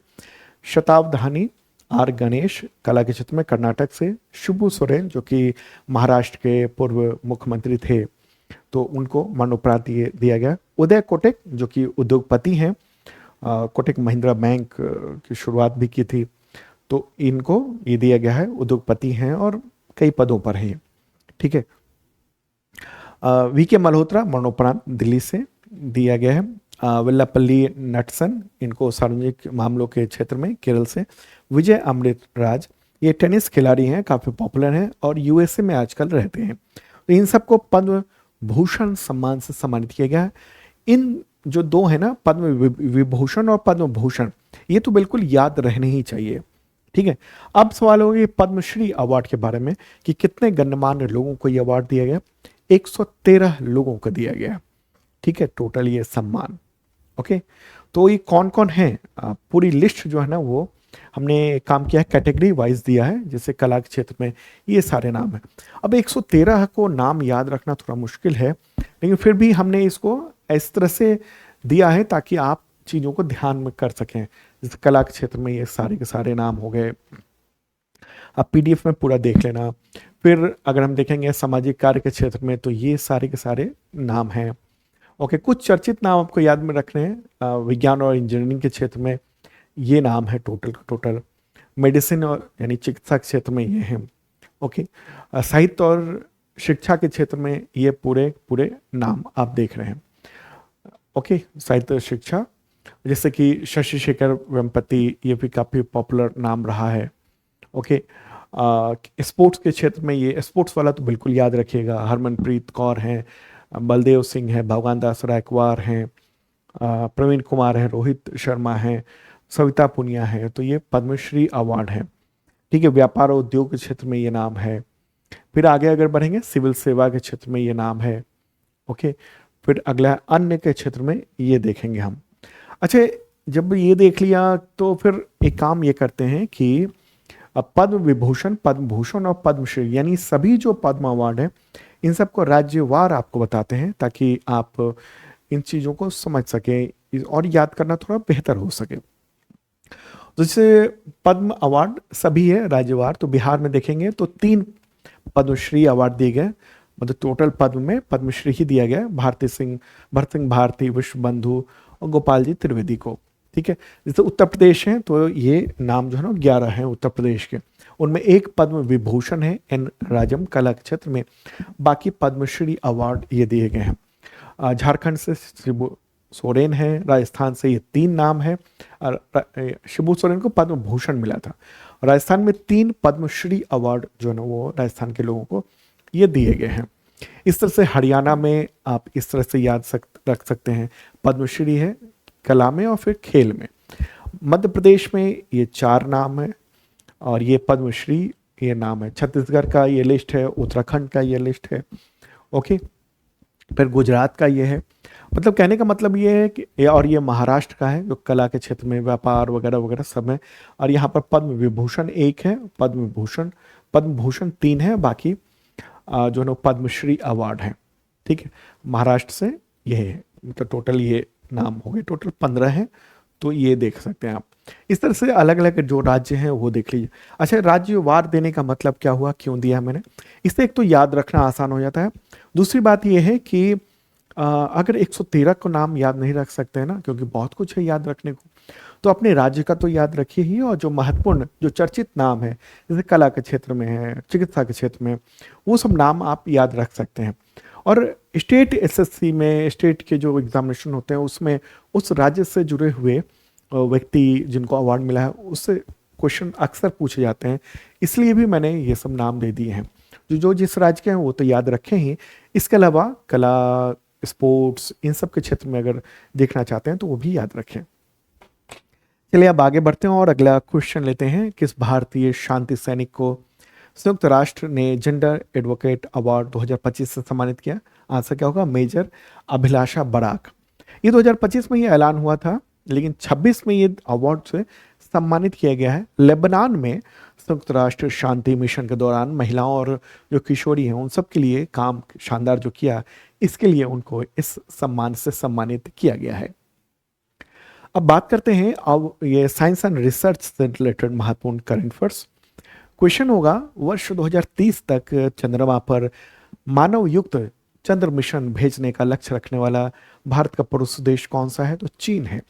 शताब्धानी आर गणेश कला के क्षेत्र में कर्नाटक से। शुभू सोरेन जो कि महाराष्ट्र के पूर्व मुख्यमंत्री थे, तो उनको मरणोपरांत दिया गया। उदय कोटक जो कि उद्योगपति हैं, कोटक महिंद्रा बैंक की शुरुआत भी की थी, तो इनको ये दिया गया है, उद्योगपति हैं और कई पदों पर हैं। ठीक है, VK मल्होत्रा मरणोपरांत दिल्ली से दिया गया है। वेल्लापल्ली नटसन, इनको सार्वजनिक मामलों के क्षेत्र में केरल से। विजय अमृतराज ये टेनिस खिलाड़ी हैं, काफ़ी पॉपुलर हैं और यूएसए में आजकल रहते हैं। तो इन सबको पद्म भूषण सम्मान से सम्मानित किया गया है। इन जो दो है ना, पद्म विभूषण और पद्म भूषण, ये तो बिल्कुल याद रहने ही चाहिए। ठीक है, अब सवाल होगा पद्मश्री अवार्ड के बारे में कि कितने गणमान्य लोगों को ये अवार्ड दिया गया? 113 लोगों को दिया गया। ठीक है, टोटल ये सम्मान। ओके, तो ये कौन कौन है? पूरी लिस्ट जो है ना वो हमने काम किया है, कैटेगरी वाइज दिया है, जैसे कला के क्षेत्र में ये सारे नाम हैं। अब 113 को नाम याद रखना थोड़ा मुश्किल है, लेकिन फिर भी हमने इसको इस तरह से दिया है ताकि आप चीज़ों को ध्यान में कर सकें। जैसे कला के क्षेत्र में ये सारे के सारे नाम हो गए, आप PDF में पूरा देख लेना। फिर अगर हम देखेंगे सामाजिक कार्य के क्षेत्र में, तो ये सारे के सारे नाम हैं। ओके, कुछ चर्चित नाम आपको याद में रखने हैं। विज्ञान और इंजीनियरिंग के क्षेत्र में ये नाम है टोटल। मेडिसिन और यानी चिकित्सा के क्षेत्र में ये हैं। ओके, साहित्य और शिक्षा के क्षेत्र में ये पूरे नाम आप देख रहे हैं। ओके, साहित्य और शिक्षा, जैसे कि शशि शेखर वेम्पति, ये भी काफ़ी पॉपुलर नाम रहा है। ओके, स्पोर्ट्स के क्षेत्र में ये स्पोर्ट्स वाला तो बिल्कुल याद रखिएगा, हरमनप्रीत कौर हैं, बलदेव सिंह है, भगवान दास रायकवार हैं, प्रवीण कुमार हैं, रोहित शर्मा हैं, सविता पुनिया है। तो ये पद्मश्री अवार्ड है। ठीक है, व्यापार और उद्योग के क्षेत्र में ये नाम है। फिर आगे अगर बढ़ेंगे, सिविल सेवा के क्षेत्र में ये नाम है। ओके, फिर अगला अन्य के क्षेत्र में ये देखेंगे हम। अच्छा, जब ये देख लिया तो फिर एक काम ये करते हैं कि अब पद्म विभूषण, पद्म भूषण और पद्मश्री यानी सभी जो पद्म अवार्ड है इन सबको राज्यवार आपको बताते हैं, ताकि आप इन चीज़ों को समझ सके और याद करना थोड़ा बेहतर हो सके। तो जैसे पद्म अवार्ड सभी है राज्यवार, तो बिहार में देखेंगे तो 3 पद्मश्री अवार्ड दिए गए, मतलब टोटल पद्म में पद्मश्री ही दिया गया है भरत सिंह भारती, विश्व बंधु और गोपाल जी त्रिवेदी को। ठीक है, जैसे उत्तर प्रदेश है तो ये नाम जो है ना 11 है उत्तर प्रदेश के, उनमें एक पद्म विभूषण है एन राजम कला के क्षेत्र में, बाकी पद्मश्री अवार्ड ये दिए गए हैं। झारखंड से शिबू सोरेन है, राजस्थान से ये 3 नाम है, और शिबू सोरेन को पद्म भूषण मिला था। राजस्थान में 3 पद्मश्री अवार्ड जो है ना वो राजस्थान के लोगों को ये दिए गए हैं। इस तरह से हरियाणा में आप इस तरह से रख सकते हैं, पद्मश्री है कला में और फिर खेल में। मध्य प्रदेश में ये 4 नाम है और ये पद्मश्री ये नाम है। छत्तीसगढ़ का ये लिस्ट है, उत्तराखंड का ये लिस्ट है, ओके, फिर गुजरात का ये है। मतलब कहने का मतलब ये है कि और ये महाराष्ट्र का है जो कला के क्षेत्र में व्यापार वगैरह वगैरह सब है। और यहाँ पर पद्म विभूषण 1 है, पद्म भूषण 3 है, बाकी जो है ना पद्मश्री अवार्ड है। ठीक है, महाराष्ट्र से ये है, मतलब टोटल ये नाम हो गए, टोटल 15 है। तो ये देख सकते हैं आप। इस तरह से अलग अलग जो राज्य हैं वो देख लीजिए। अच्छा, राज्यवार देने का मतलब क्या हुआ, क्यों दिया मैंने, इससे एक तो याद रखना आसान हो जाता है। दूसरी बात ये है कि अगर 113 को नाम याद नहीं रख सकते हैं ना, क्योंकि बहुत कुछ है याद रखने को, तो अपने राज्य का तो याद रखिए ही, और जो महत्वपूर्ण जो चर्चित नाम है जैसे कला के क्षेत्र में है, चिकित्सा के क्षेत्र में, वो सब नाम आप याद रख सकते हैं। और स्टेट एसएससी में, स्टेट के जो एग्जामिनेशन होते हैं उसमें उस राज्य से जुड़े हुए व्यक्ति जिनको अवार्ड मिला है उससे क्वेश्चन अक्सर पूछे जाते हैं, इसलिए भी मैंने ये सब नाम दे दिए हैं। जो जिस राज्य के हैं वो तो याद रखें ही, इसके अलावा कला, स्पोर्ट्स, इन सब के क्षेत्र में अगर देखना चाहते हैं तो वो भी याद रखें। चलिए अब आगे बढ़ते हैं और अगला क्वेश्चन लेते हैं। किस भारतीय शांति सैनिक को संयुक्त राष्ट्र ने जेंडर एडवोकेट अवार्ड 2025 से सम्मानित किया? आंसर क्या होगा, मेजर अभिलाषा बराक। ये 2025 में ये ऐलान हुआ था, लेकिन 26 में ये अवार्ड से सम्मानित किया गया है। लेबनान में संयुक्त राष्ट्र शांति मिशन के दौरान महिलाओं और जो किशोरी हैं उन सब के लिए काम शानदार जो किया, इसके लिए उनको इस सम्मान से सम्मानित किया गया है। अब बात करते हैं अब ये साइंस एंड रिसर्च से रिलेटेड महत्वपूर्ण करंट अफेयर्स। क्वेश्चन होगा, वर्ष 2030 तक चंद्रमा पर मानव युक्त चंद्र मिशन भेजने का लक्ष्य रखने वाला भारत का पड़ोस देश कौन सा है? तो चीन है।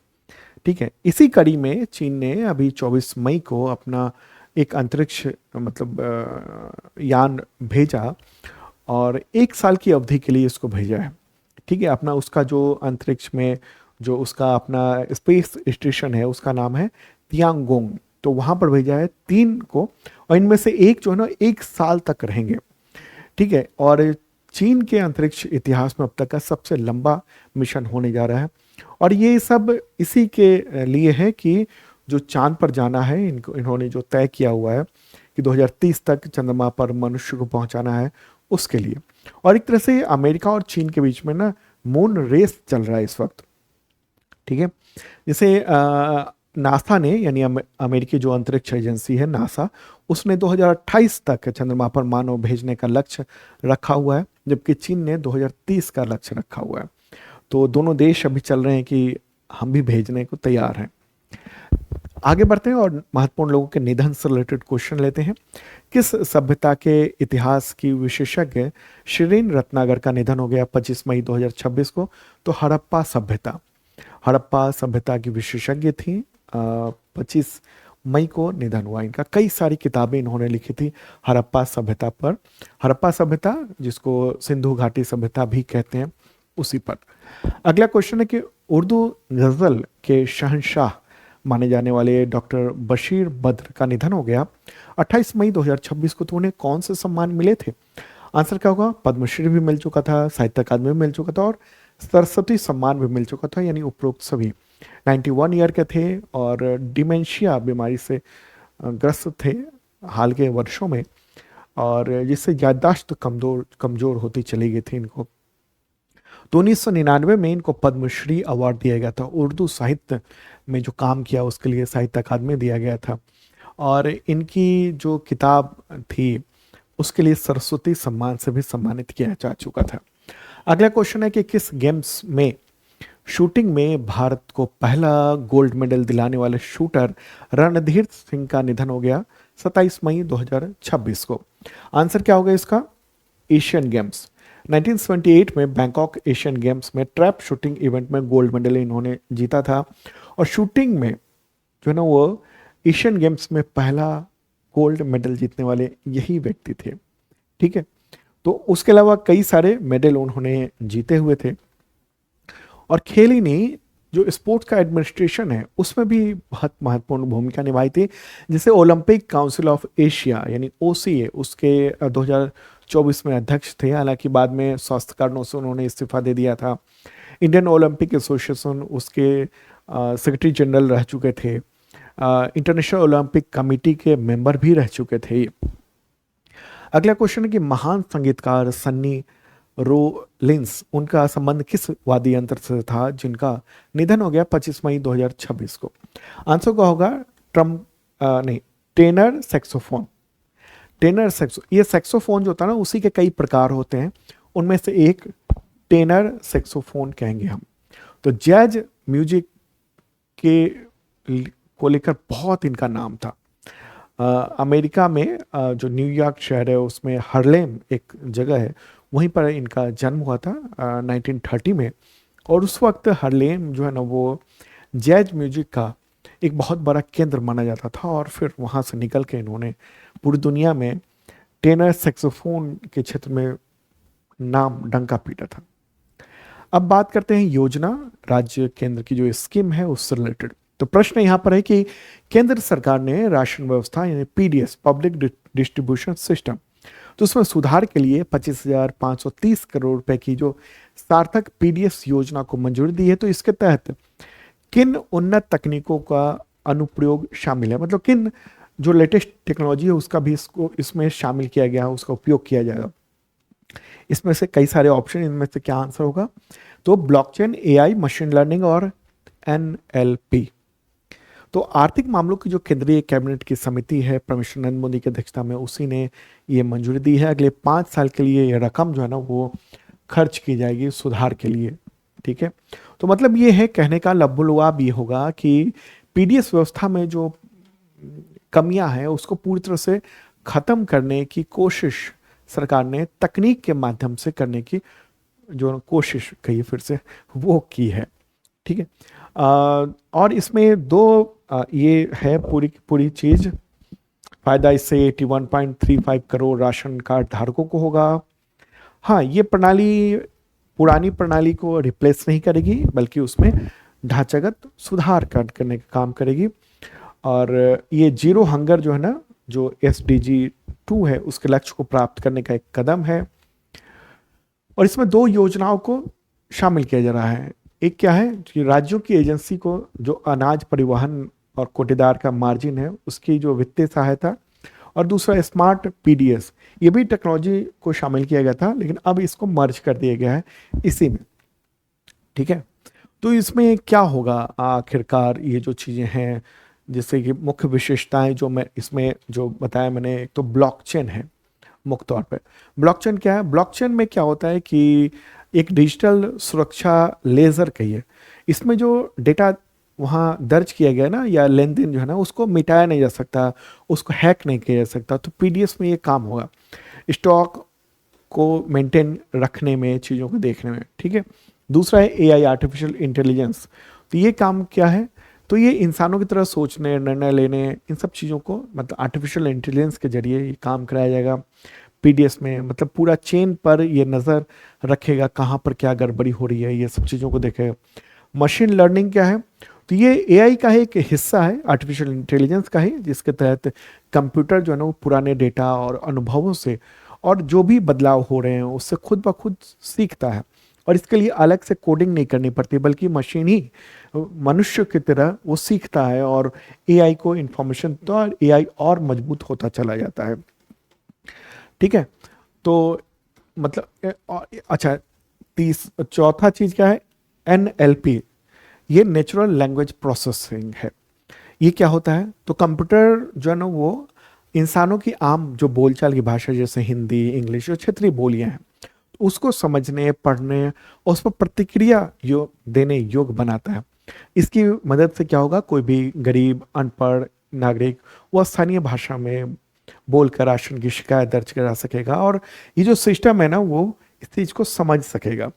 ठीक है, इसी कड़ी में चीन ने अभी 24 मई को अपना एक अंतरिक्ष मतलब यान भेजा, और 1 साल की अवधि के लिए इसको भेजा है। ठीक है, अपना उसका जो अंतरिक्ष में जो उसका अपना स्पेस स्टेशन है उसका नाम है तियांगोंग। तो वहाँ पर भेजा है 3 को, और इनमें से एक जो है ना 1 साल तक रहेंगे। ठीक है, और चीन के अंतरिक्ष इतिहास में अब तक का सबसे लंबा मिशन होने जा रहा है। और ये सब इसी के लिए है कि जो चांद पर जाना है इन्होंने जो तय किया हुआ है कि 2030 तक चंद्रमा पर मनुष्य को पहुंचाना है, उसके लिए। और एक तरह से अमेरिका और चीन के बीच में ना मून रेस चल रहा है इस वक्त। ठीक है, जैसे नासा ने यानी अमेरिकी जो अंतरिक्ष एजेंसी है नासा, उसने 2028 तक चंद्रमा पर मानव भेजने का लक्ष्य रखा हुआ है, जबकि चीन ने 2030 का लक्ष्य रखा हुआ है। तो दोनों देश अभी चल रहे हैं कि हम भी भेजने को तैयार हैं। आगे बढ़ते हैं और महत्वपूर्ण लोगों के निधन से रिलेटेड क्वेश्चन लेते हैं। किस सभ्यता के इतिहास की विशेषज्ञ शिरीन रत्नागर का निधन हो गया 25 मई 2026 को? तो हड़प्पा सभ्यता की विशेषज्ञ थी। 25 मई को निधन हुआ इनका। कई सारी किताबें इन्होंने लिखी थी हड़प्पा सभ्यता पर। हड़प्पा सभ्यता जिसको सिंधु घाटी सभ्यता भी कहते हैं, उसी पर। अगला क्वेश्चन है कि उर्दू गजल के शहंशाह माने जाने वाले डॉक्टर बशीर बद्र का निधन हो गया 28 मई 2026 को। तो उन्हें कौन से सम्मान मिले थे? आंसर क्या होगा, पद्मश्री भी मिल चुका था, साहित्य अकादमी भी मिल चुका था, और सरस्वती सम्मान भी मिल चुका था, यानी उपरोक्त सभी। 91 ईयर के थे और डिमेंशिया बीमारी से ग्रस्त थे हाल के वर्षों में, और जिससे याददाश्त कमजोर होती चली गई थी इनको। तो 1999 में इनको पद्मश्री अवार्ड दिया गया था। उर्दू साहित्य में जो काम किया उसके लिए साहित्य अकादमी दिया गया था। और इनकी जो किताब थी उसके लिए सरस्वती सम्मान से भी सम्मानित किया जा चुका था। अगला क्वेश्चन है कि किस गेम्स में शूटिंग में भारत को पहला गोल्ड मेडल दिलाने वाले शूटर रणधीर सिंह का निधन हो गया 27 मई 2026 को? आंसर क्या होगा इसका? Asian games. 1978 में बैंकॉक एशियन गेम्स में ट्रैप शूटिंग इवेंट में गोल्ड मेडल इन्होंने जीता था। और शूटिंग में जो है ना वो एशियन गेम्स में पहला गोल्ड मेडल जीतने वाले यही व्यक्ति थे। ठीक है, तो उसके अलावा कई सारे मेडल उन्होंने जीते हुए थे। और खेल ही नहीं, जो स्पोर्ट्स का एडमिनिस्ट्रेशन है उसमें भी बहुत महत्वपूर्ण भूमिका निभाई थी। जैसे ओलंपिक काउंसिल ऑफ एशिया यानी ओसीए उसके 2024 में अध्यक्ष थे, हालांकि बाद में स्वास्थ्य कारणों से उन्होंने इस्तीफा दे दिया था। इंडियन ओलंपिक एसोसिएशन उसके सेक्रेटरी जनरल रह चुके थे। इंटरनेशनल ओलंपिक कमेटी के मेंबर भी रह चुके थे। अगला क्वेश्चन है कि महान संगीतकार सन्नी रोलिंस, उनका संबंध किस वाद्य यंत्र से था जिनका निधन हो गया 25 मई 2026 को? आंसर क्या होगा? ट्रम नहीं, टेनर सैक्सोफोन। टेनर सैक्सो, ये सैक्सोफोन जो होता है ना उसी के कई प्रकार होते हैं, उनमें से एक टेनर सैक्सोफोन कहेंगे हम। तो जैज म्यूजिक के को लेकर बहुत इनका नाम था। अमेरिका में जो न्यूयॉर्क शहर है उसमें हार्लेम एक जगह है, वहीं पर इनका जन्म हुआ था 1930 में। और उस वक्त हार्लेम जो है ना वो जैज म्यूजिक का एक बहुत बड़ा केंद्र माना जाता था। और फिर वहाँ से निकल के इन्होंने पूरी दुनिया में टेनर सैक्सोफोन के क्षेत्र में नाम डंका पीटा था। अब बात करते हैं योजना, राज्य केंद्र की जो स्कीम है उससे रिलेटेड। तो प्रश्न यहाँ पर है कि केंद्र सरकार ने राशन व्यवस्था यानी पीडीएस पब्लिक डिस्ट्रीब्यूशन सिस्टम, तो उसमें सुधार के लिए 25,530 करोड़ रुपए की जो सार्थक पीडीएस योजना को मंजूरी दी है। तो इसके तहत किन उन्नत तकनीकों का अनुप्रयोग शामिल है, मतलब किन जो लेटेस्ट टेक्नोलॉजी है उसका भी इसको इसमें शामिल किया गया है, उसका उपयोग किया जाएगा? इसमें से कई सारे ऑप्शन, इनमें से क्या आंसर होगा? तो ब्लॉकचेन, एआई, मशीन लर्निंग और एनएलपी। तो आर्थिक मामलों की जो केंद्रीय कैबिनेट की समिति है परमेश्वर नरेंद्र मोदी की अध्यक्षता में, उसी ने ये मंजूरी दी है। अगले 5 साल के लिए ये रकम जो है ना वो खर्च की जाएगी सुधार के लिए। ठीक है, तो मतलब ये है, कहने का लबुलवाब ये होगा कि पीडीएस व्यवस्था में जो कमियां हैं उसको पूरी तरह से खत्म करने की कोशिश सरकार ने तकनीक के माध्यम से करने की जो कोशिश कही फिर से वो की है। ठीक है, और इसमें दो ये है पूरी पूरी चीज। फायदा इससे 81.35 करोड़ राशन कार्ड धारकों को होगा। हाँ, ये प्रणाली पुरानी प्रणाली को रिप्लेस नहीं करेगी बल्कि उसमें ढांचागत सुधार करने का काम करेगी। और ये जीरो हंगर जो है ना, जो SDG 2 है उसके लक्ष्य को प्राप्त करने का एक कदम है। और इसमें 2 योजनाओं को शामिल किया जा रहा है। एक क्या है कि राज्यों की एजेंसी को जो अनाज परिवहन और कोटेदार का मार्जिन है उसकी जो वित्तीय सहायता, और दूसरा स्मार्ट पीडीएस, ये भी टेक्नोलॉजी को शामिल किया गया था लेकिन अब इसको मर्ज कर दिया गया है इसी में। ठीक है, तो इसमें क्या होगा आखिरकार, ये जो चीज़ें हैं जैसे कि मुख्य विशेषताएं जो मैं इसमें जो बताया मैंने, एक तो ब्लॉकचेन है मुख्य तौर पे। ब्लॉकचेन क्या है? ब्लॉकचेन में क्या होता है कि एक डिजिटल सुरक्षा लेजर कहिए, इसमें जो डेटा वहाँ दर्ज किया गया ना या लेन देन जो है ना उसको मिटाया नहीं जा सकता, उसको हैक नहीं किया जा सकता। तो पीडीएस में ये काम होगा स्टॉक को मेंटेन रखने में, चीज़ों को देखने में। ठीक है, दूसरा है एआई आर्टिफिशियल इंटेलिजेंस। तो ये काम क्या है? तो ये इंसानों की तरह सोचने, निर्णय लेने, इन सब चीज़ों को मतलब आर्टिफिशियल इंटेलिजेंस के जरिए ये काम कराया जाएगा पीडीएस में। मतलब पूरा चेन पर ये नज़र रखेगा कहाँ पर क्या गड़बड़ी हो रही है, ये सब चीज़ों को देखेगा। मशीन लर्निंग क्या है? तो ये एआई का एक हिस्सा है, आर्टिफिशियल इंटेलिजेंस का है, जिसके तहत कंप्यूटर जो है ना वो पुराने डेटा और अनुभवों से और जो भी बदलाव हो रहे हैं उससे खुद ब खुद सीखता है। और इसके लिए अलग से कोडिंग नहीं करनी पड़ती बल्कि मशीन ही मनुष्य की तरह वो सीखता है और एआई को इंफॉर्मेशन, तो एआई और मजबूत होता चला जाता है। ठीक है, तो मतलब अच्छा, चौथा चीज क्या है, NLP, ये नेचुरल लैंग्वेज प्रोसेसिंग है। ये क्या होता है, तो कंप्यूटर जो है ना वो इंसानों की आम जो बोलचाल की भाषा जैसे हिंदी, इंग्लिश और क्षेत्रीय बोलियां हैं, उसको समझने, पढ़ने और उस पर प्रतिक्रिया देने योग्य बनाता है। इसकी मदद से क्या होगा, कोई भी गरीब, अनपढ़ नागरिक वो स्थानीय भाषा में बोलकर राशन की शिकायत दर्ज करा सकेगा, और ये जो सिस्टम है ना वो इस चीज को समझ सकेगा।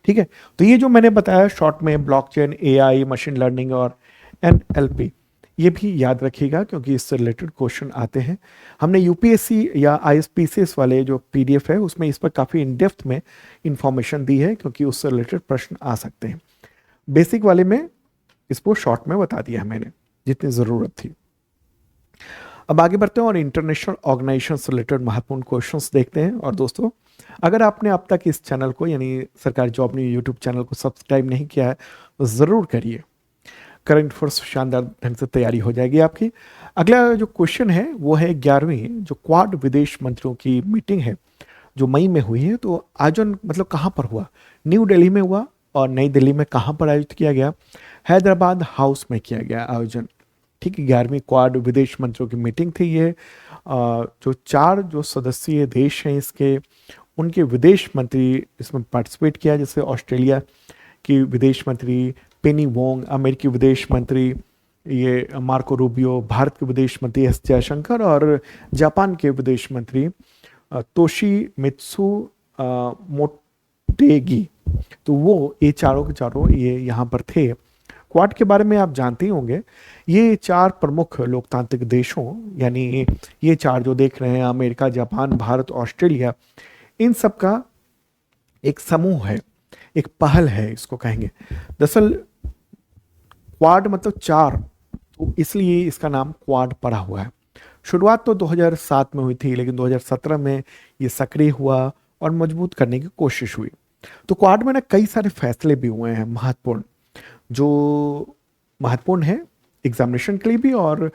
ठीक है, तो ये जो मैंने बताया शॉर्ट में, ब्लॉकचेन, AI, मशीन लर्निंग और NLP, ये भी याद रखिएगा क्योंकि इससे रिलेटेड क्वेश्चन आते हैं। हमने UPSC या ISPCS वाले जो PDF है उसमें इस पर काफ़ी इन डेप्थ में इंफॉर्मेशन दी है, क्योंकि उससे रिलेटेड प्रश्न आ सकते हैं। बेसिक वाले में इसको शॉर्ट में बता दिया है मैंने, जितनी ज़रूरत थी। अब आगे बढ़ते हैं और इंटरनेशनल ऑर्गेनाइजेशन से रिलेटेड महत्वपूर्ण क्वेश्चंस देखते हैं। और दोस्तों, अगर आपने अब तक इस चैनल को यानी सरकारी जॉब न्यूज़ यूट्यूब चैनल को सब्सक्राइब नहीं किया है तो ज़रूर करिए। करंट फोर्स शानदार ढंग से तैयारी हो जाएगी आपकी। अगला जो क्वेश्चन है वो है 11वीं जो क्वाड विदेश मंत्रियों की मीटिंग है जो मई में हुई है, तो आयोजन मतलब कहाँ पर हुआ? न्यू दिल्ली में हुआ। और नई दिल्ली में कहाँ पर आयोजित किया गया? हैदराबाद हाउस में किया गया आयोजन। ठीक है, 11वीं क्वाड विदेश मंत्रियों की मीटिंग थी ये। जो 4 जो सदस्यीय देश हैं इसके, उनके विदेश मंत्री इसमें पार्टिसिपेट किया, जैसे ऑस्ट्रेलिया की विदेश मंत्री पेनी वोंग, अमेरिकी विदेश मंत्री ये मार्को रूबियो, भारत के विदेश मंत्री एस जयशंकर और जापान के विदेश मंत्री तोशी मित्सु मोटेगी। तो वो ये चारों के चारों ये यहाँ पर थे। क्वाड के बारे में आप जानते ही होंगे, ये 4 प्रमुख लोकतांत्रिक देशों यानी ये 4 जो देख रहे हैं, अमेरिका, जापान, भारत, ऑस्ट्रेलिया, इन सब का एक समूह है, एक पहल है इसको कहेंगे। दरअसल क्वाड मतलब 4, तो इसलिए इसका नाम क्वाड पड़ा हुआ है। शुरुआत तो 2007 में हुई थी, लेकिन 2017 में ये सक्रिय हुआ और मजबूत करने की कोशिश हुई। तो क्वाड में ना कई सारे फैसले भी हुए हैं महत्वपूर्ण, जो महत्वपूर्ण है एग्जामिनेशन के लिए भी और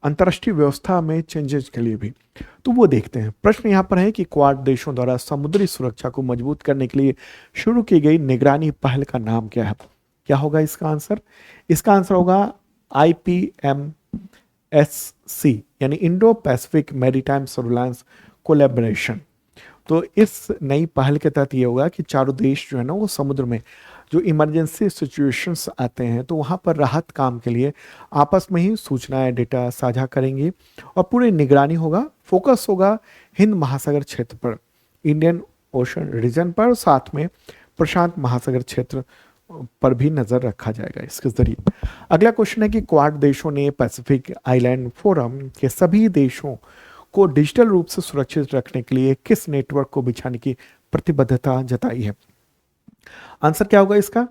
अंतर्राष्ट्रीय व्यवस्था में चेंजेस के लिए भी। तो वो देखते हैं। प्रश्न यहाँ पर है कि क्वाड देशों द्वारा समुद्री सुरक्षा को मजबूत करने के लिए शुरू की गई निगरानी पहल का नाम क्या है? क्या होगा इसका आंसर? इसका आंसर होगा IPMSC यानी Indo Pacific maritime surveillance collaboration. तो इस नई पहल के तहत ये होगा कि चारों देश जो है ना वो समुद्र में जो इमरजेंसी सिचुएशंस आते हैं तो वहाँ पर राहत काम के लिए आपस में ही सूचनाएं, डेटा साझा करेंगे और पूरी निगरानी होगा। फोकस होगा हिंद महासागर क्षेत्र पर, इंडियन ओशन रीजन पर, साथ में प्रशांत महासागर क्षेत्र पर भी नजर रखा जाएगा इसके जरिए। अगला क्वेश्चन है कि क्वाड देशों ने पैसिफिक आइलैंड फोरम के सभी देशों को डिजिटल रूप से सुरक्षित रखने के लिए किस नेटवर्क को बिछाने की प्रतिबद्धता जताई है? आंसर क्या होगा इसका?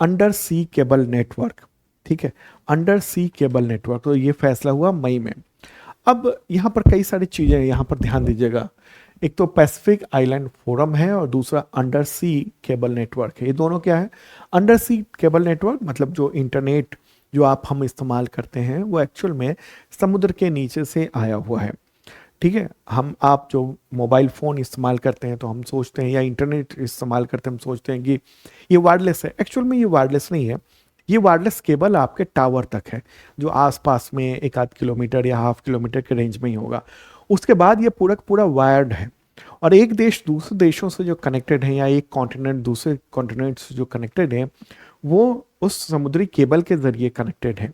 Under sea cable network. ठीक है, अंडर सी केबल नेटवर्क। तो ये फैसला हुआ मई में। अब यहाँ पर कई सारी चीजें यहाँ पर ध्यान दीजिएगा। एक तो पैसिफिक आइलैंड फोरम है और दूसरा अंडर सी केबल नेटवर्क है। ये दोनों क्या है? अंडर सी केबल नेटवर्क मतलब जो इंटरनेट जो हम इस्तेमाल करते हैं वो एक्चुअल में समुद्र के नीचे से आया हुआ है। ठीक है, आप जो मोबाइल फ़ोन इस्तेमाल करते हैं तो हम सोचते हैं, या इंटरनेट इस्तेमाल करते हैं हम सोचते हैं कि ये वायरलेस है। एक्चुअल में ये वायरलेस नहीं है। ये वायरलेस केबल आपके टावर तक है, जो आसपास में 1 आध किलोमीटर या हाफ किलोमीटर के रेंज में ही होगा। उसके बाद ये पूरा पूरा वायर्ड है और एक देश दूसरे देशों से जो कनेक्टेड है या एक कॉन्टिनेंट दूसरे कॉन्टिनेंट से जो कनेक्टेड है वो उस समुद्री केबल के जरिए कनेक्टेड है।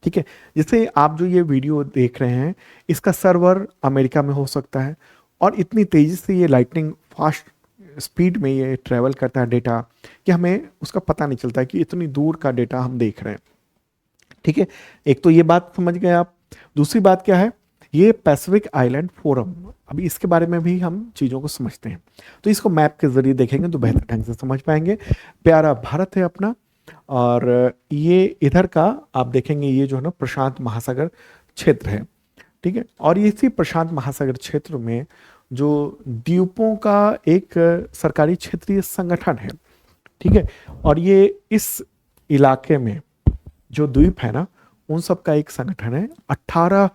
ठीक है, जैसे आप जो ये वीडियो देख रहे हैं इसका सर्वर अमेरिका में हो सकता है और इतनी तेज़ी से ये लाइटनिंग फास्ट स्पीड में ये ट्रैवल करता है डेटा कि हमें उसका पता नहीं चलता है कि इतनी दूर का डेटा हम देख रहे हैं। ठीक है, एक तो ये बात समझ गए आप। दूसरी बात क्या है? ये पैसिफिक आइलैंड फोरम, अभी इसके बारे में भी हम चीज़ों को समझते हैं। तो इसको मैप के जरिए देखेंगे तो बेहतर ढंग से समझ पाएंगे। प्यारा भारत है अपना, और ये इधर का आप देखेंगे ये जो है ना प्रशांत महासागर क्षेत्र है। ठीक है, और ये इसी प्रशांत महासागर क्षेत्र में जो द्वीपों का एक सरकारी क्षेत्रीय संगठन है। ठीक है, और ये इस इलाके में जो द्वीप है ना उन सब का एक संगठन है। 18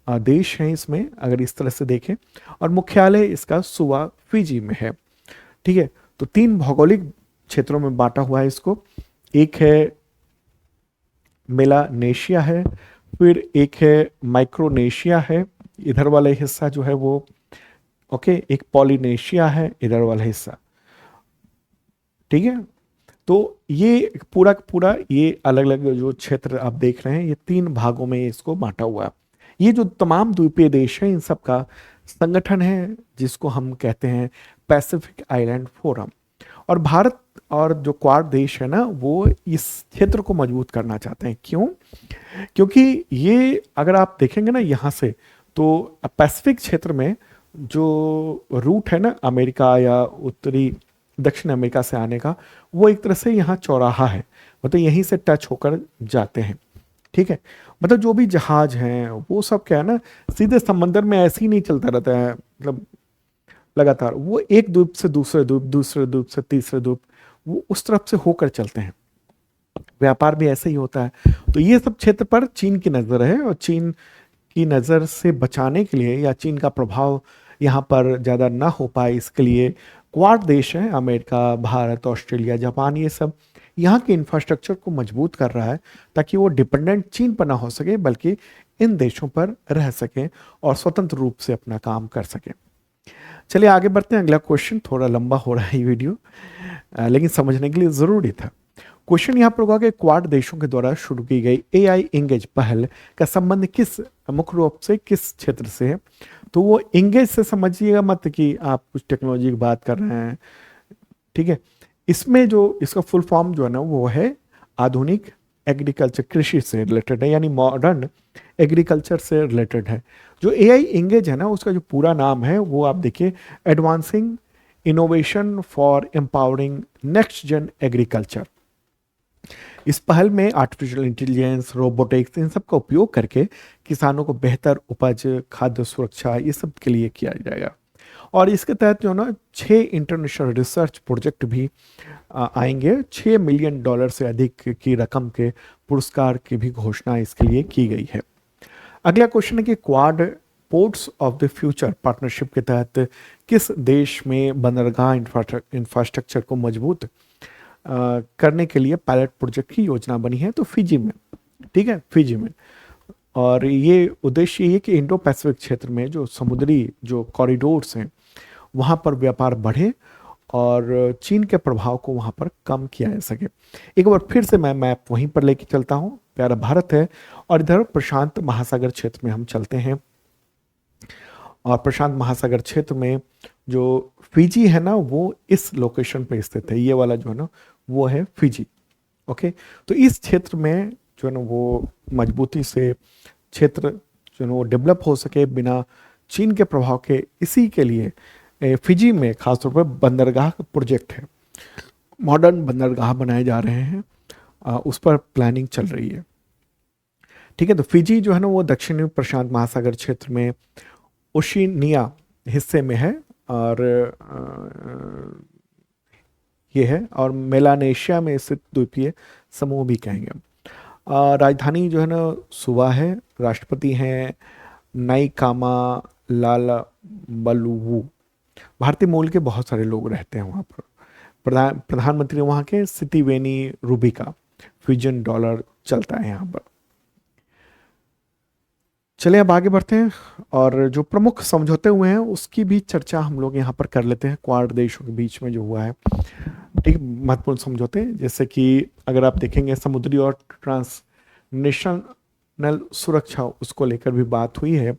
देश हैं इसमें अगर इस तरह से देखें, और मुख्यालय इसका सुवा फिजी में है। ठीक है, तो 3 भौगोलिक क्षेत्रों में बांटा हुआ है इसको। एक है मेलानेशिया है, फिर एक है माइक्रोनेशिया है, इधर वाला हिस्सा जो है वो, ओके, एक पॉलिनेशिया है इधर वाला हिस्सा, ठीक है। तो ये पूरा का पूरा ये अलग अलग जो क्षेत्र आप देख रहे हैं, ये 3 भागों में इसको बांटा हुआ है। ये जो तमाम द्वीपीय देश हैं इन सब का संगठन है जिसको हम कहते हैं पैसिफिक आइलैंड फोरम। और भारत और जो क्वाड देश है ना, वो इस क्षेत्र को मजबूत करना चाहते हैं। क्यों? क्योंकि ये अगर आप देखेंगे ना यहाँ से, तो पैसिफिक क्षेत्र में जो रूट है ना अमेरिका या उत्तरी दक्षिण अमेरिका से आने का, वो एक तरह से यहाँ चौराहा है, मतलब यहीं से टच होकर जाते हैं, ठीक है। मतलब जो भी जहाज हैं वो सब क्या है ना, सीधे समंदर में ऐसे ही नहीं चलता रहता है, मतलब लगातार वो एक द्वीप से दूसरे द्वीप, दूसरे द्वीप से तीसरे द्वीप, वो उस तरफ से होकर चलते हैं। व्यापार भी ऐसे ही होता है। तो ये सब क्षेत्र पर चीन की नज़र है, और चीन की नज़र से बचाने के लिए या चीन का प्रभाव यहाँ पर ज़्यादा ना हो पाए, इसके लिए क्वाड देश हैं, अमेरिका, भारत, ऑस्ट्रेलिया, जापान, ये सब यहाँ के इंफ्रास्ट्रक्चर को मजबूत कर रहा है ताकि वो डिपेंडेंट चीन पर ना हो सके, बल्कि इन देशों पर रह सकें और स्वतंत्र रूप से अपना काम कर सकें। चलिए आगे बढ़ते हैं। अगला क्वेश्चन थोड़ा लंबा हो रहा है ये वीडियो, लेकिन समझने के लिए ज़रूरी था। क्वेश्चन यहाँ पर होगा कि क्वाड देशों के द्वारा शुरू की गई एआई इंगेज पहल का संबंध किस मुख्य रूप से किस क्षेत्र से है? तो वो इंगेज से समझिएगा मत कि आप कुछ टेक्नोलॉजी की बात कर रहे हैं, ठीक है। इसमें जो इसका फुल फॉर्म जो है ना, वो है आधुनिक एग्रीकल्चर, कृषि से रिलेटेड है, यानी मॉडर्न एग्रीकल्चर से रिलेटेड है। जो एआई इंगेज है ना, उसका जो पूरा नाम है वो आप देखिए, advancing innovation for empowering next gen agriculture. इस पहल में आर्टिफिशियल इंटेलिजेंस, रोबोटिक्स, इन सब का उपयोग करके किसानों को बेहतर उपज, खाद्य सुरक्षा, ये सब के लिए किया जाएगा। और इसके तहत जो ना 6 इंटरनेशनल रिसर्च प्रोजेक्ट भी आएंगे। $6 मिलियन से अधिक की रकम के पुरस्कार की भी घोषणा इसके लिए की गई है। अगला क्वेश्चन है कि quad ports of the future partnership के तहत किस देश में बंदरगाह इंफ्रास्ट्रक्चर को मजबूत करने के लिए पायलट प्रोजेक्ट की योजना बनी है? तो फिजी में, ठीक है, फिजी में। और ये उद्देश्य ये है कि इंडो पैसिफिक क्षेत्र में जो समुद्री जो कॉरिडोर्स हैं वहाँ पर व्यापार बढ़े और चीन के प्रभाव को वहाँ पर कम किया जा सके। एक बार फिर से मैं मैप वहीं पर लेके चलता हूँ। प्यारा भारत है और इधर प्रशांत महासागर क्षेत्र में हम चलते हैं। और प्रशांत महासागर क्षेत्र में जो फिजी है ना, वो इस लोकेशन पे स्थित है। ये वाला जो है ना, वो है फिजी, ओके। तो इस क्षेत्र में जो है ना, वो मजबूती से क्षेत्र जो है ना वो डेवलप हो सके बिना चीन के प्रभाव के, इसी के लिए फिजी में खासतौर पर बंदरगाह प्रोजेक्ट है, मॉडर्न बंदरगाह बनाए जा रहे हैं, उस पर प्लानिंग चल रही है, ठीक है। तो फिजी जो है ना, वो दक्षिणी प्रशांत महासागर क्षेत्र में ओशिनिया हिस्से में है, और ये है, और मेलानेशिया में स्थित द्वीपीय समूह भी कहेंगे। राजधानी जो है ना सुवा है, राष्ट्रपति हैं नाइकामा लाल बलुवु। भारतीय मूल के बहुत सारे लोग रहते हैं वहाँ पर। प्रधानमंत्री वहाँ के सितिवेनी रूबिका। फिजियन डॉलर चलता है यहाँ पर। चलिए अब आगे बढ़ते हैं और जो प्रमुख समझौते हुए हैं उसकी भी चर्चा हम लोग यहाँ पर कर लेते हैं। क्वाड देशों के बीच में जो हुआ है, ठीक, महत्वपूर्ण समझौते, जैसे कि अगर आप देखेंगे समुद्री और ट्रांसनेशनल सुरक्षा, उसको लेकर भी बात हुई है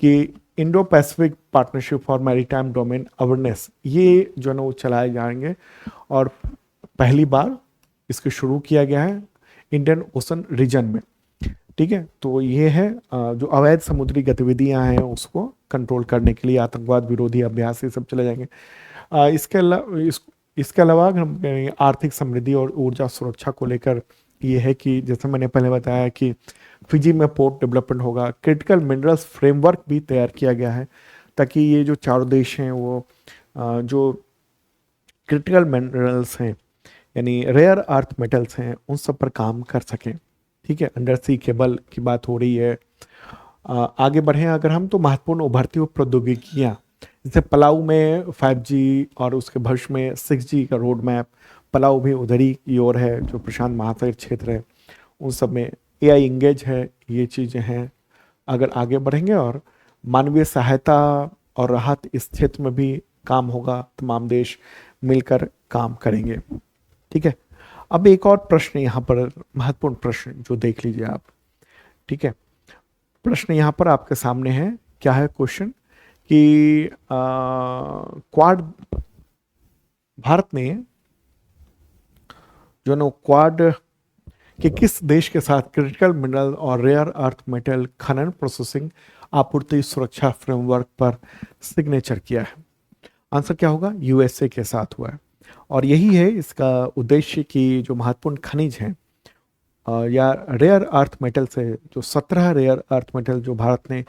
कि Indo Pacific partnership for maritime domain awareness, ये जो है ना वो चलाए जाएंगे और पहली बार इसको शुरू किया गया है इंडियन ओशन रीजन में, ठीक है। तो ये है जो अवैध समुद्री गतिविधियां हैं उसको कंट्रोल करने के लिए आतंकवाद विरोधी अभ्यास ये सब चले जाएंगे। इसके अलावा अगर हम कहेंगे आर्थिक समृद्धि और ऊर्जा सुरक्षा को लेकर, ये है कि जैसे मैंने पहले बताया कि फिजी में पोर्ट डेवलपमेंट होगा। क्रिटिकल मिनरल्स फ्रेमवर्क भी तैयार किया गया है ताकि ये जो चारों देश हैं वो जो क्रिटिकल मिनरल्स हैं यानी रेयर अर्थ मेटल्स हैं उन सब पर काम कर सकें, ठीक है। अंडर सी केबल की बात हो रही है। आगे बढ़ें अगर हम, तो महत्वपूर्ण उभरती हुई प्रौद्योगिकियाँ जैसे पलाऊ में 5G और उसके भविष्य में 6G का रोड मैप, पलाऊ भी उधर ही की ओर है, जो प्रशांत महासागर क्षेत्र है उन सब में AI इंगेज है, ये चीज़ें हैं। अगर आगे बढ़ेंगे और मानवीय सहायता और राहत इस क्षेत्र में भी काम होगा, तमाम देश मिलकर काम करेंगे। ठीक है, अब एक और प्रश्न यहाँ पर, महत्वपूर्ण प्रश्न जो देख लीजिए आप। ठीक है, प्रश्न यहाँ पर आपके सामने है, क्या है क्वेश्चन कि क्वाड, भारत ने जो है ना क्वाड कि किस देश के साथ क्रिटिकल मिनरल और रेयर अर्थ मेटल खनन, प्रोसेसिंग, आपूर्ति सुरक्षा फ्रेमवर्क पर सिग्नेचर किया है? आंसर क्या होगा? USA के साथ हुआ है। और यही है इसका उद्देश्य कि जो महत्वपूर्ण खनिज हैं या रेयर अर्थ मेटल से, जो 17 रेयर अर्थ मेटल जो भारत ने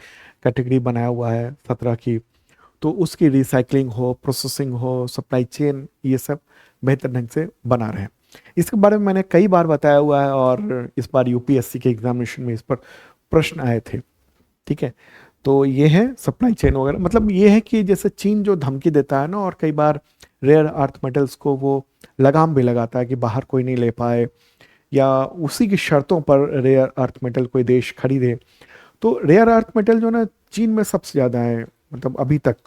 कैटेगरी बनाया हुआ है 17 की, तो उसकी रिसाइकलिंग हो, प्रोसेसिंग हो, सप्लाई चेन, ये सब बेहतर ढंग से बना रहे हैं। इसके बारे में मैंने कई बार बताया हुआ है और इस बार UPSC के एग्जामिनेशन में इस पर प्रश्न आए थे। ठीक है, तो ये है सप्लाई चेन वगैरह, मतलब ये है कि जैसे चीन जो धमकी देता है ना, और कई बार रेयर अर्थ मेटल्स को वो लगाम भी लगाता है कि बाहर कोई नहीं ले पाए, या उसी की शर्तों पर रेयर अर्थ मेटल कोई देश खरीदे। तो रेयर अर्थ मेटल जो ना चीन में सबसे ज़्यादा है, मतलब अभी तक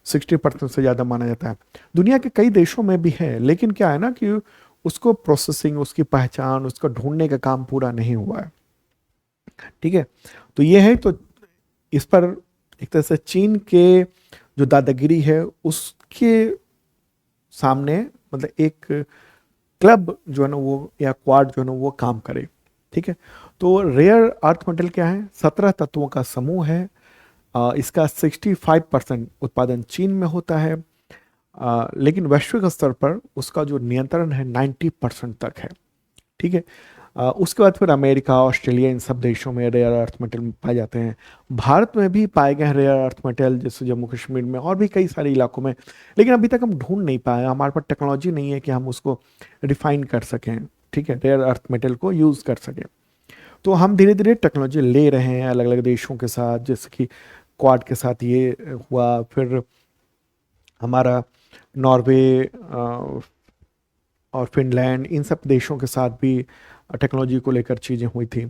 60% से ज़्यादा माना जाता है। दुनिया के कई देशों में भी है, लेकिन क्या है ना कि उसको प्रोसेसिंग, उसकी पहचान, उसको ढूंढने का काम पूरा नहीं हुआ है। ठीक है, तो ये है, तो इस पर एक तरह से चीन के जो दादागिरी है उसके सामने, मतलब एक क्लब जो है ना वो, या क्वाड जो है ना वो काम करे। ठीक है, तो रेयर अर्थ मेटल क्या है? 17 तत्वों का समूह है। इसका 65% उत्पादन चीन में होता है, लेकिन वैश्विक स्तर पर उसका जो नियंत्रण है 90% तक है। ठीक है, उसके बाद फिर अमेरिका, ऑस्ट्रेलिया, इन सब देशों में रेयर अर्थ मेटल पाए जाते हैं। भारत में भी पाए गए हैं रेयर अर्थ मेटल, जैसे जम्मू कश्मीर में और भी कई सारे इलाकों में, लेकिन अभी तक हम ढूंढ नहीं पाए, हमारे पास टेक्नोलॉजी नहीं है कि हम उसको रिफाइन कर सकें। ठीक है, रेयर अर्थ मेटल को यूज़ कर सकें। तो हम धीरे धीरे टेक्नोलॉजी ले रहे हैं अलग अलग देशों के साथ, जैसे कि क्वाड के साथ ये हुआ, फिर हमारा नॉर्वे और फिनलैंड, इन सब देशों के साथ भी टेक्नोलॉजी को लेकर चीज़ें हुई थी।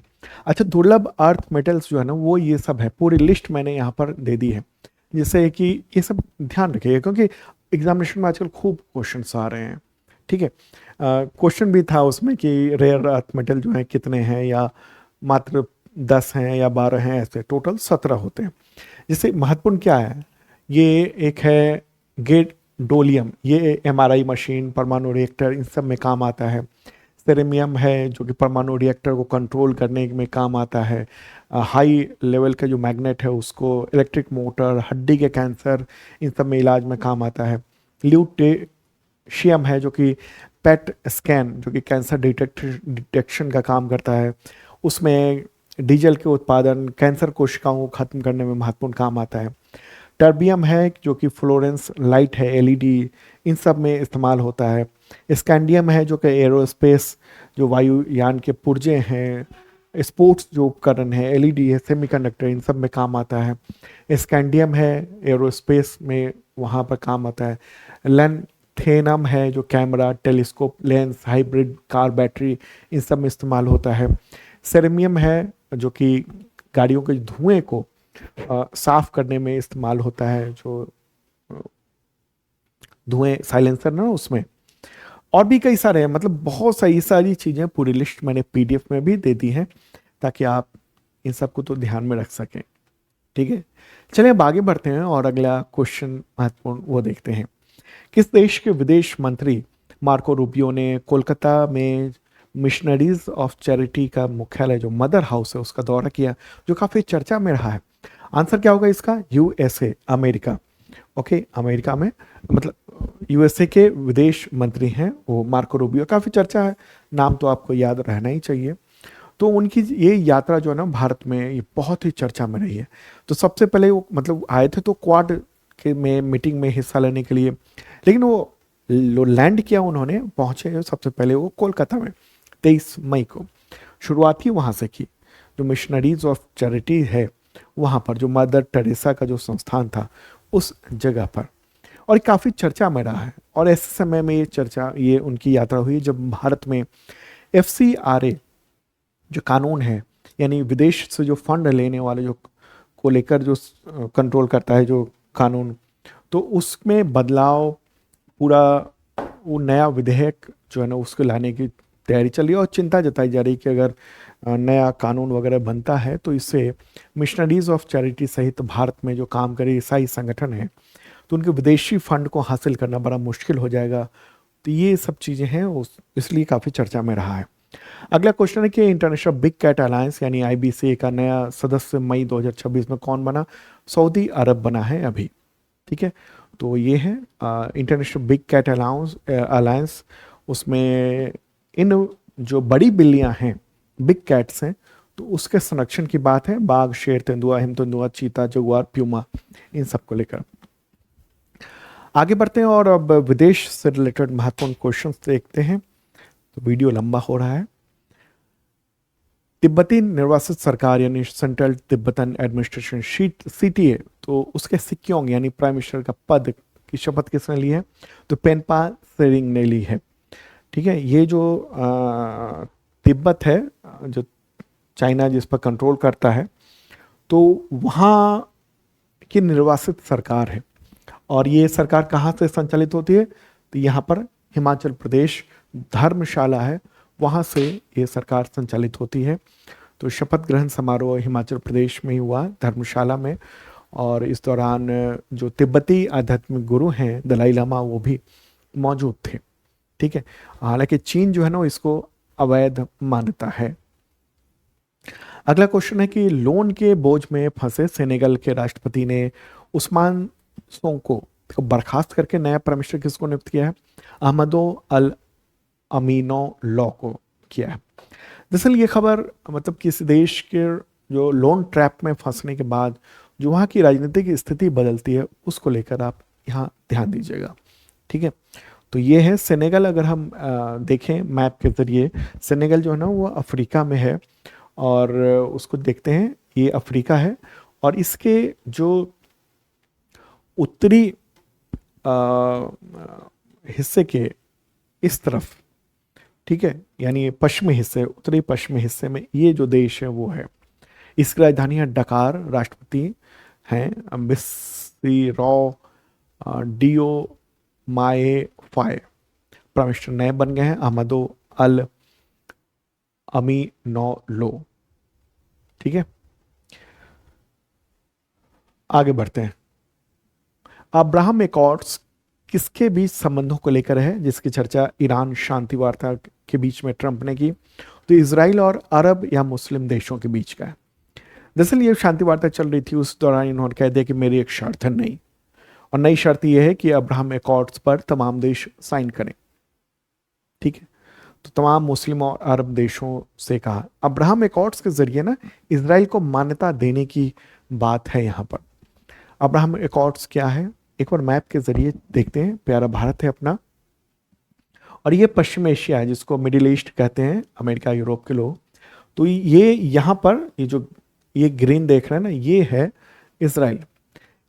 अच्छा, दुर्लभ अर्थ मेटल्स जो है ना वो ये सब है, पूरी लिस्ट मैंने यहाँ पर दे दी है, जिससे कि ये सब ध्यान रखिएगा, क्योंकि एग्जामिनेशन में आजकल खूब क्वेश्चंस आ रहे हैं। ठीक है, क्वेश्चन भी था उसमें कि रेयर अर्थ मेटल जो है कितने हैं, या मात्र 10 हैं या 12 हैं, ऐसे टोटल 17 होते हैं। जैसे महत्वपूर्ण क्या है, ये एक है गेट डोलियम, ये MRI मशीन, परमाणु रिएक्टर, इन सब में काम आता है। सेरेमियम है जो कि परमाणु रिएक्टर को कंट्रोल करने में काम आता है। हाई लेवल का जो मैग्नेट है उसको इलेक्ट्रिक मोटर, हड्डी के कैंसर, इन सब में इलाज में काम आता है। ल्यूटेशियम है जो कि पेट स्कैन, जो कि कैंसर डिटेक्शन का काम करता है, उसमें डीजल के उत्पादन, कैंसर कोशिकाओं को खत्म करने में महत्वपूर्ण काम आता है। टर्बियम है जो कि फ्लोरेंस लाइट है, LED, इन सब में इस्तेमाल होता है। स्कैंडियम है जो कि एरोस्पेस, जो वायुयान के पुर्जे हैं, स्पोर्ट्स जो उपकरण है, LED है, सेमीकंडक्टर, इन सब में काम आता है। स्कैंडियम है एरोस्पेस में, वहाँ पर काम आता है। लैंथेनम है जो camera, telescope, lens, hybrid car battery, इन सब में इस्तेमाल होता है। सेरेमियम है जो कि गाड़ियों के धुएं को साफ करने में इस्तेमाल होता है, जो धुएं साइलेंसर ना उसमें, और भी कई सारे हैं, मतलब बहुत सारी चीज़ें, पूरी लिस्ट मैंने PDF में भी दे दी है ताकि आप इन सबको तो ध्यान में रख सकें। ठीक है, चलिए अब आगे बढ़ते हैं और अगला क्वेश्चन महत्वपूर्ण वो देखते हैं। किस देश के विदेश मंत्री मार्को रूबियो ने कोलकाता में मिशनरीज ऑफ चैरिटी का मुख्यालय जो मदर हाउस है उसका दौरा किया, जो काफ़ी चर्चा में रहा है? आंसर क्या होगा इसका? USA, America. ओके, अमेरिका में, मतलब USA के विदेश मंत्री हैं वो मार्को रूबियो, काफ़ी चर्चा है, नाम तो आपको याद रहना ही चाहिए। तो उनकी ये यात्रा जो है ना भारत में, ये बहुत ही चर्चा में रही है। तो सबसे पहले वो मतलब आए थे तो क्वाड के में मीटिंग में हिस्सा लेने के लिए, लेकिन वो लैंड किया, उन्होंने पहुंचे सबसे पहले वो कोलकाता में 23 मई को। शुरुआत ही वहाँ से की, जो मिशनरीज ऑफ चैरिटी है वहाँ पर, जो मदर टेरेसा का जो संस्थान था उस जगह पर, और काफ़ी चर्चा में रहा है। और ऐसे समय में ये उनकी यात्रा हुई जब भारत में FCRA जो कानून है, यानी विदेश से जो फंड लेने वाले जो को लेकर जो कंट्रोल करता है जो कानून, तो उसमें बदलाव, पूरा वो नया विधेयक जो है ना उसको लाने की तैयारी चल रही है। और चिंता जताई जा रही है कि अगर नया कानून वगैरह बनता है तो इससे मिशनरीज ऑफ चैरिटी सहित भारत में जो काम करे ईसाई संगठन है, तो उनके विदेशी फंड को हासिल करना बड़ा मुश्किल हो जाएगा। तो ये सब चीज़ें हैं, इसलिए काफ़ी चर्चा में रहा है। अगला क्वेश्चन है कि इंटरनेशनल बिग कैट अलायंस यानी IBC का नया सदस्य मई 2026 में कौन बना? सऊदी अरब बना है अभी। ठीक है, तो ये है इंटरनेशनल बिग कैट अलायंस। उसमें इन जो बड़ी बिल्लियां हैं, बिग कैट्स हैं, तो उसके संरक्षण की बात है। बाघ, शेर, तेंदुआ, हिम तेंदुआ, चीता, जगुआर, प्यूमा, इन सबको लेकर आगे बढ़ते हैं और अब विदेश से रिलेटेड महत्वपूर्ण क्वेश्चंस देखते हैं। तो वीडियो लंबा हो रहा है। तिब्बती निर्वासित सरकार यानी सेंट्रल तिब्बतन एडमिनिस्ट्रेशन CTA, तो उसके सिक्योंग यानी प्राइम मिनिस्टर का पद की शपथ किसने ली है? तो पेनपा त्सेरिंग ने ली है। ठीक है, ये जो तिब्बत है, जो चाइना जिस पर कंट्रोल करता है, तो वहाँ की निर्वासित सरकार है। और ये सरकार कहाँ से संचालित होती है? तो यहाँ पर हिमाचल प्रदेश धर्मशाला है, वहाँ से ये सरकार संचालित होती है। तो शपथ ग्रहण समारोह हिमाचल प्रदेश में ही हुआ, धर्मशाला में। और इस दौरान जो तिब्बती आध्यात्मिक गुरु हैं दलाई लामा, वो भी मौजूद थे। ठीक है, हालांकि चीन जो है ना इसको अवैध मानता है। अगला क्वेश्चन है कि लोन के बोझ में फंसे सेनेगल के राष्ट्रपति ने उस्मान सोंको को बर्खास्त करके नया प्राइम मिनिस्टर किसको नियुक्त किया है? अहमदो अल अमीनो लॉ को किया है। दरअसल ये खबर मतलब किसी देश के जो लोन ट्रैप में फंसने के बाद जो वहाँ की राजनीतिक स्थिति बदलती है, उसको लेकर आप यहाँ ध्यान दीजिएगा। ठीक है, तो ये है सेनेगल। अगर हम देखें मैप के जरिए, सेनेगल जो है ना वो अफ्रीका में है, और उसको देखते हैं, ये अफ्रीका है। और इसके जो उत्तरी हिस्से के इस तरफ, ठीक है, यानी पश्चिमी हिस्से, उत्तरी पश्चिमी हिस्से में ये जो देश है वो है। इसकी राजधानी है डकार। राष्ट्रपति हैं बिस्सिरौ डियो माए फाए। प्राइम मिनिस्टर नए बन गए हैं अहमदो अल अमी नो लो। ठीक है, आगे बढ़ते हैं। अब्राहम एकॉर्ड्स किसके बीच संबंधों को लेकर है, जिसकी चर्चा ईरान शांति वार्ता के बीच में ट्रंप ने की? तो इजराइल और अरब या मुस्लिम देशों के बीच का है। दरअसल ये शांति वार्ता चल रही थी, उस दौरान इन्होंने कह दिया कि मेरी एक शर्त है नहीं, और नई शर्त यह है कि अब्राहम एकॉर्ड्स पर तमाम देश साइन करें। ठीक है, तो तमाम मुस्लिम और अरब देशों से कहा। अब्राहम एकॉर्ड्स के जरिए ना इजराइल को मान्यता देने की बात है यहाँ पर। अब्राहम एकॉर्ड्स क्या है, एक बार मैप के जरिए देखते हैं। प्यारा भारत है अपना, और ये पश्चिम एशिया है जिसको मिडिल ईस्ट कहते हैं, अमेरिका यूरोप के लोग। तो ये यहाँ पर ये जो ये ग्रीन देख रहे हैं ना, ये है इजराइल।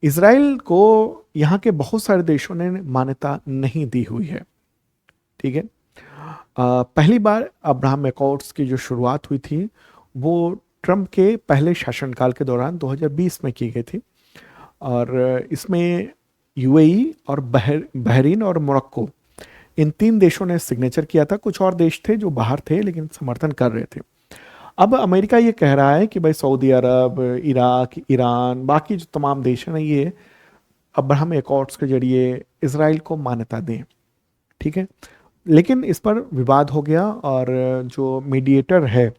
इजराइल को यहाँ के बहुत सारे देशों ने मान्यता नहीं दी हुई है। ठीक है, पहली बार अब्राहम एकॉर्ड्स की जो शुरुआत हुई थी वो ट्रंप के पहले शासनकाल के दौरान 2020 में की गई थी। और इसमें UAE और बहरीन और मोरक्को, इन 3 देशों ने सिग्नेचर किया था। कुछ और देश थे जो बाहर थे लेकिन समर्थन कर रहे थे। अब अमेरिका ये कह रहा है कि भाई सऊदी अरब, इराक, ईरान, बाकी जो तमाम देश हैं ना, ये अब्राहम एकॉर्ड्स के जरिए इसराइल को मान्यता दें। ठीक है, लेकिन इस पर विवाद हो गया, और जो मीडिएटर है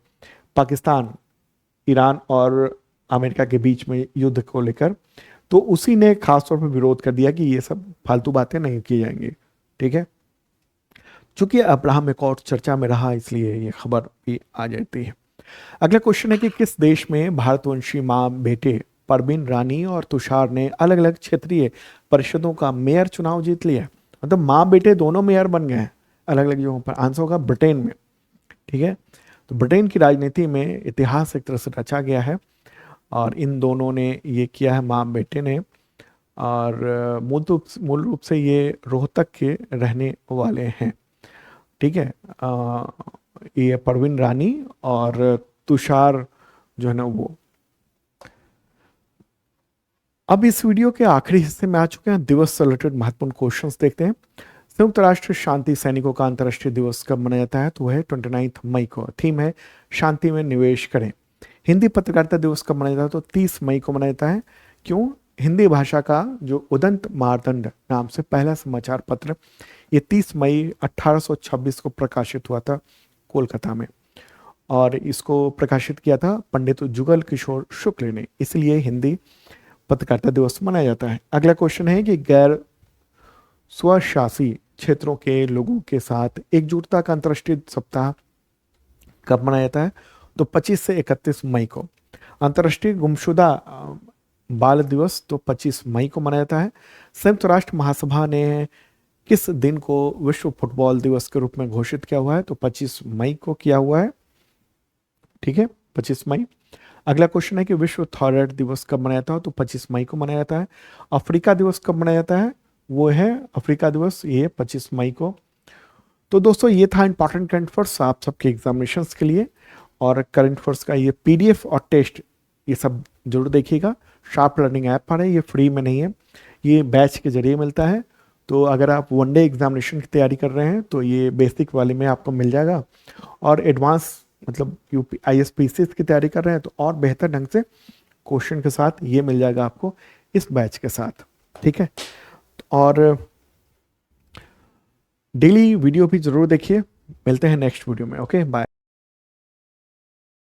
पाकिस्तान, ईरान और अमेरिका के बीच में युद्ध को लेकर, तो उसी ने खासतौर पर विरोध कर दिया कि ये सब फालतू बातें नहीं की जाएंगी। ठीक है, चूंकि अब्राहम एकॉर्ड चर्चा में रहा इसलिए ये खबर भी आ जाती है। अगला क्वेश्चन है कि किस देश में भारतवंशी मां बेटे परवीन रानी और तुषार ने अलग अलग क्षेत्रीय परिषदों का मेयर चुनाव जीत लिया? मतलब मां बेटे दोनों मेयर बन गए हैं अलग अलग जगहों पर। आंसर होगा ब्रिटेन में। ठीक है, तो ब्रिटेन की राजनीति में इतिहास एक तरह से रचा गया है, और इन दोनों ने ये किया है, मां बेटे ने। और मूल रूप से ये रोहतक के रहने वाले हैं। ठीक है। ये परवीन रानी और तुषार जो है ना वो। अब इस वीडियो के आखिरी हिस्से में आ चुके हैं, दिवस से रिलेटेड महत्वपूर्ण क्वेश्चंस देखते हैं। संयुक्त राष्ट्र शांति सैनिकों का अंतर्राष्ट्रीय दिवस कब मनाया जाता है? तो वह है 29 मई को। थीम है शांति में निवेश करें। हिंदी पत्रकारिता दिवस कब मनाया जाता है? तो 30 मई को मनाया जाता है। क्यों? हिंदी भाषा का जो उदंत मार्तंड नाम से पहला समाचार पत्र, ये 30 मई 1826 को प्रकाशित हुआ था कोलकाता में, और इसको प्रकाशित किया था पंडित जुगल किशोर शुक्ल ने, इसलिए हिंदी पत्रकारिता दिवस मनाया जाता है। अगला क्वेश्चन है कि गैर स्वशासी क्षेत्रों के लोगों के साथ एकजुटता का अंतर्राष्ट्रीय सप्ताह कब मनाया जाता है? तो 25 से 31 मई को। अंतर्राष्ट्रीय गुमशुदा बाल दिवस तो 25 मई को मनाया जाता है। संयुक्त राष्ट्र महासभा ने किस दिन को विश्व फुटबॉल दिवस के रूप में घोषित किया हुआ है? तो 25 मई को किया हुआ है। ठीक है, 25 मई। अगला क्वेश्चन है कि विश्व थायराइड दिवस कब मनाया जाता है? तो 25 मई को मनाया जाता है। अफ्रीका दिवस कब मनाया जाता है? वो है अफ्रीका दिवस, ये 25 मई को। तो दोस्तों ये था इंपॉर्टेंट करंट अफेयर्स आप सबके एग्जामिनेशंस के लिए, और करंट अफेयर्स का ये पीडीएफ और टेस्ट ये सब जरूर देखिएगा। शार्प लर्निंग ऐप पर है, ये फ्री में नहीं है, ये बैच के जरिए मिलता है। तो अगर आप वनडे एग्जामिनेशन की तैयारी कर रहे हैं तो ये बेसिक वाले में आपको मिल जाएगा, और एडवांस मतलब यूपी आईएसपीसीएस की तैयारी कर रहे हैं तो और बेहतर ढंग से क्वेश्चन के साथ ये मिल जाएगा आपको इस बैच के साथ। ठीक है, और डेली वीडियो भी जरूर देखिए। मिलते हैं नेक्स्ट वीडियो में। Okay, bye.